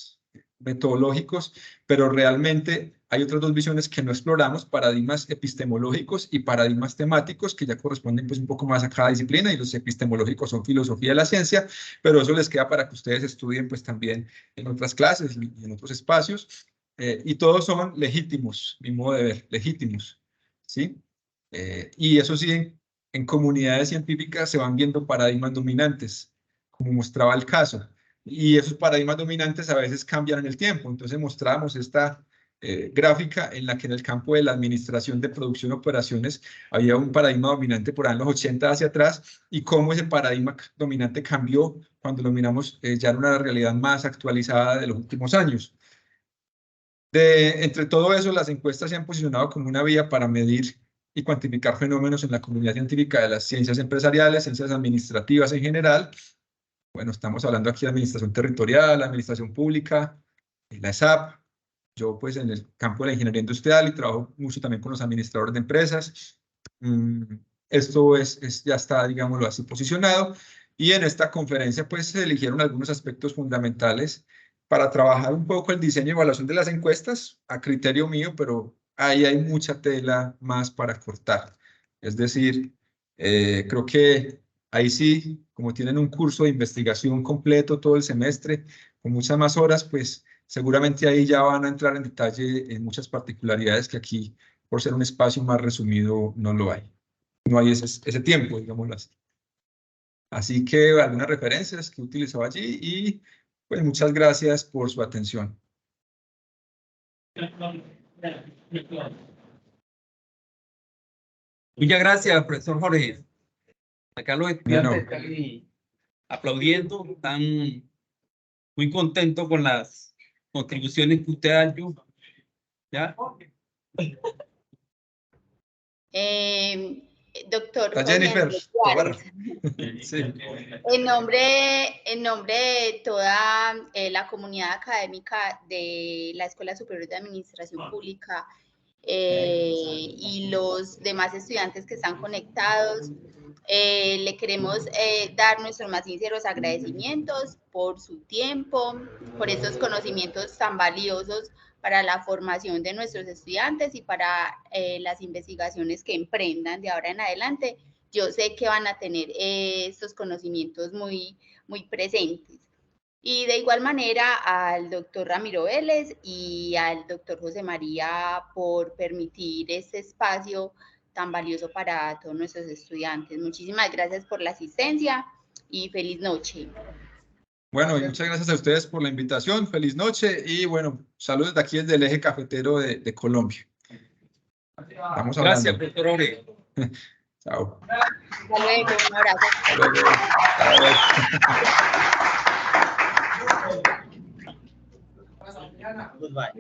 metodológicos, pero realmente hay otras 2 visiones que no exploramos, paradigmas epistemológicos y paradigmas temáticos, que ya corresponden pues un poco más a cada disciplina, y los epistemológicos son filosofía de la ciencia, pero eso les queda para que ustedes estudien pues también en otras clases y en otros espacios, y todos son legítimos, mi modo de ver, legítimos, ¿sí? Y eso sí, en comunidades científicas se van viendo paradigmas dominantes, como mostraba el caso. Y esos paradigmas dominantes a veces cambian en el tiempo. Entonces mostrábamos esta gráfica en la que en el campo de la administración de producción y operaciones había un paradigma dominante por ahí en los 80 hacia atrás, y cómo ese paradigma dominante cambió cuando lo miramos ya en una realidad más actualizada de los últimos años. Entre todo eso, las encuestas se han posicionado como una vía para medir y cuantificar fenómenos en la comunidad científica de las ciencias empresariales, ciencias administrativas en general, Bueno, estamos hablando aquí de administración territorial, administración pública, la ESAP. Yo pues en el campo de la ingeniería industrial y trabajo mucho también con los administradores de empresas. Esto ya está, digámoslo así, posicionado. Y en esta conferencia pues se eligieron algunos aspectos fundamentales para trabajar un poco el diseño y evaluación de las encuestas, a criterio mío, pero ahí hay mucha tela más para cortar. Es decir, creo que ahí sí, como tienen un curso de investigación completo todo el semestre, con muchas más horas, pues seguramente ahí ya van a entrar en detalle en muchas particularidades que aquí, por ser un espacio más resumido, no lo hay. No hay ese tiempo, digámoslo así. Así que algunas referencias que he utilizado allí y pues muchas gracias por su atención. Muchas gracias, profesor Jorge. Acá los estudiantes están aplaudiendo, están muy contentos con las contribuciones que usted ha hecho. ¿Ya? Doctor A Jennifer. Sí. En nombre de toda la comunidad académica de la Escuela Superior de Administración Pública y los demás estudiantes que están conectados, le queremos dar nuestros más sinceros agradecimientos por su tiempo, por estos conocimientos tan valiosos para la formación de nuestros estudiantes y para las investigaciones que emprendan de ahora en adelante. Yo sé que van a tener estos conocimientos muy presentes. Y de igual manera al doctor Ramiro Vélez y al doctor José María por permitir este espacio tan valioso para todos nuestros estudiantes. Muchísimas gracias por la asistencia y feliz noche. Bueno, y muchas gracias a ustedes por la invitación. Feliz noche y bueno, saludos de aquí desde el eje cafetero de Colombia. Estamos hablando. Gracias, profesor Jorge. Chao. Hasta luego, un abrazo. Hasta luego. Chao. Goodbye.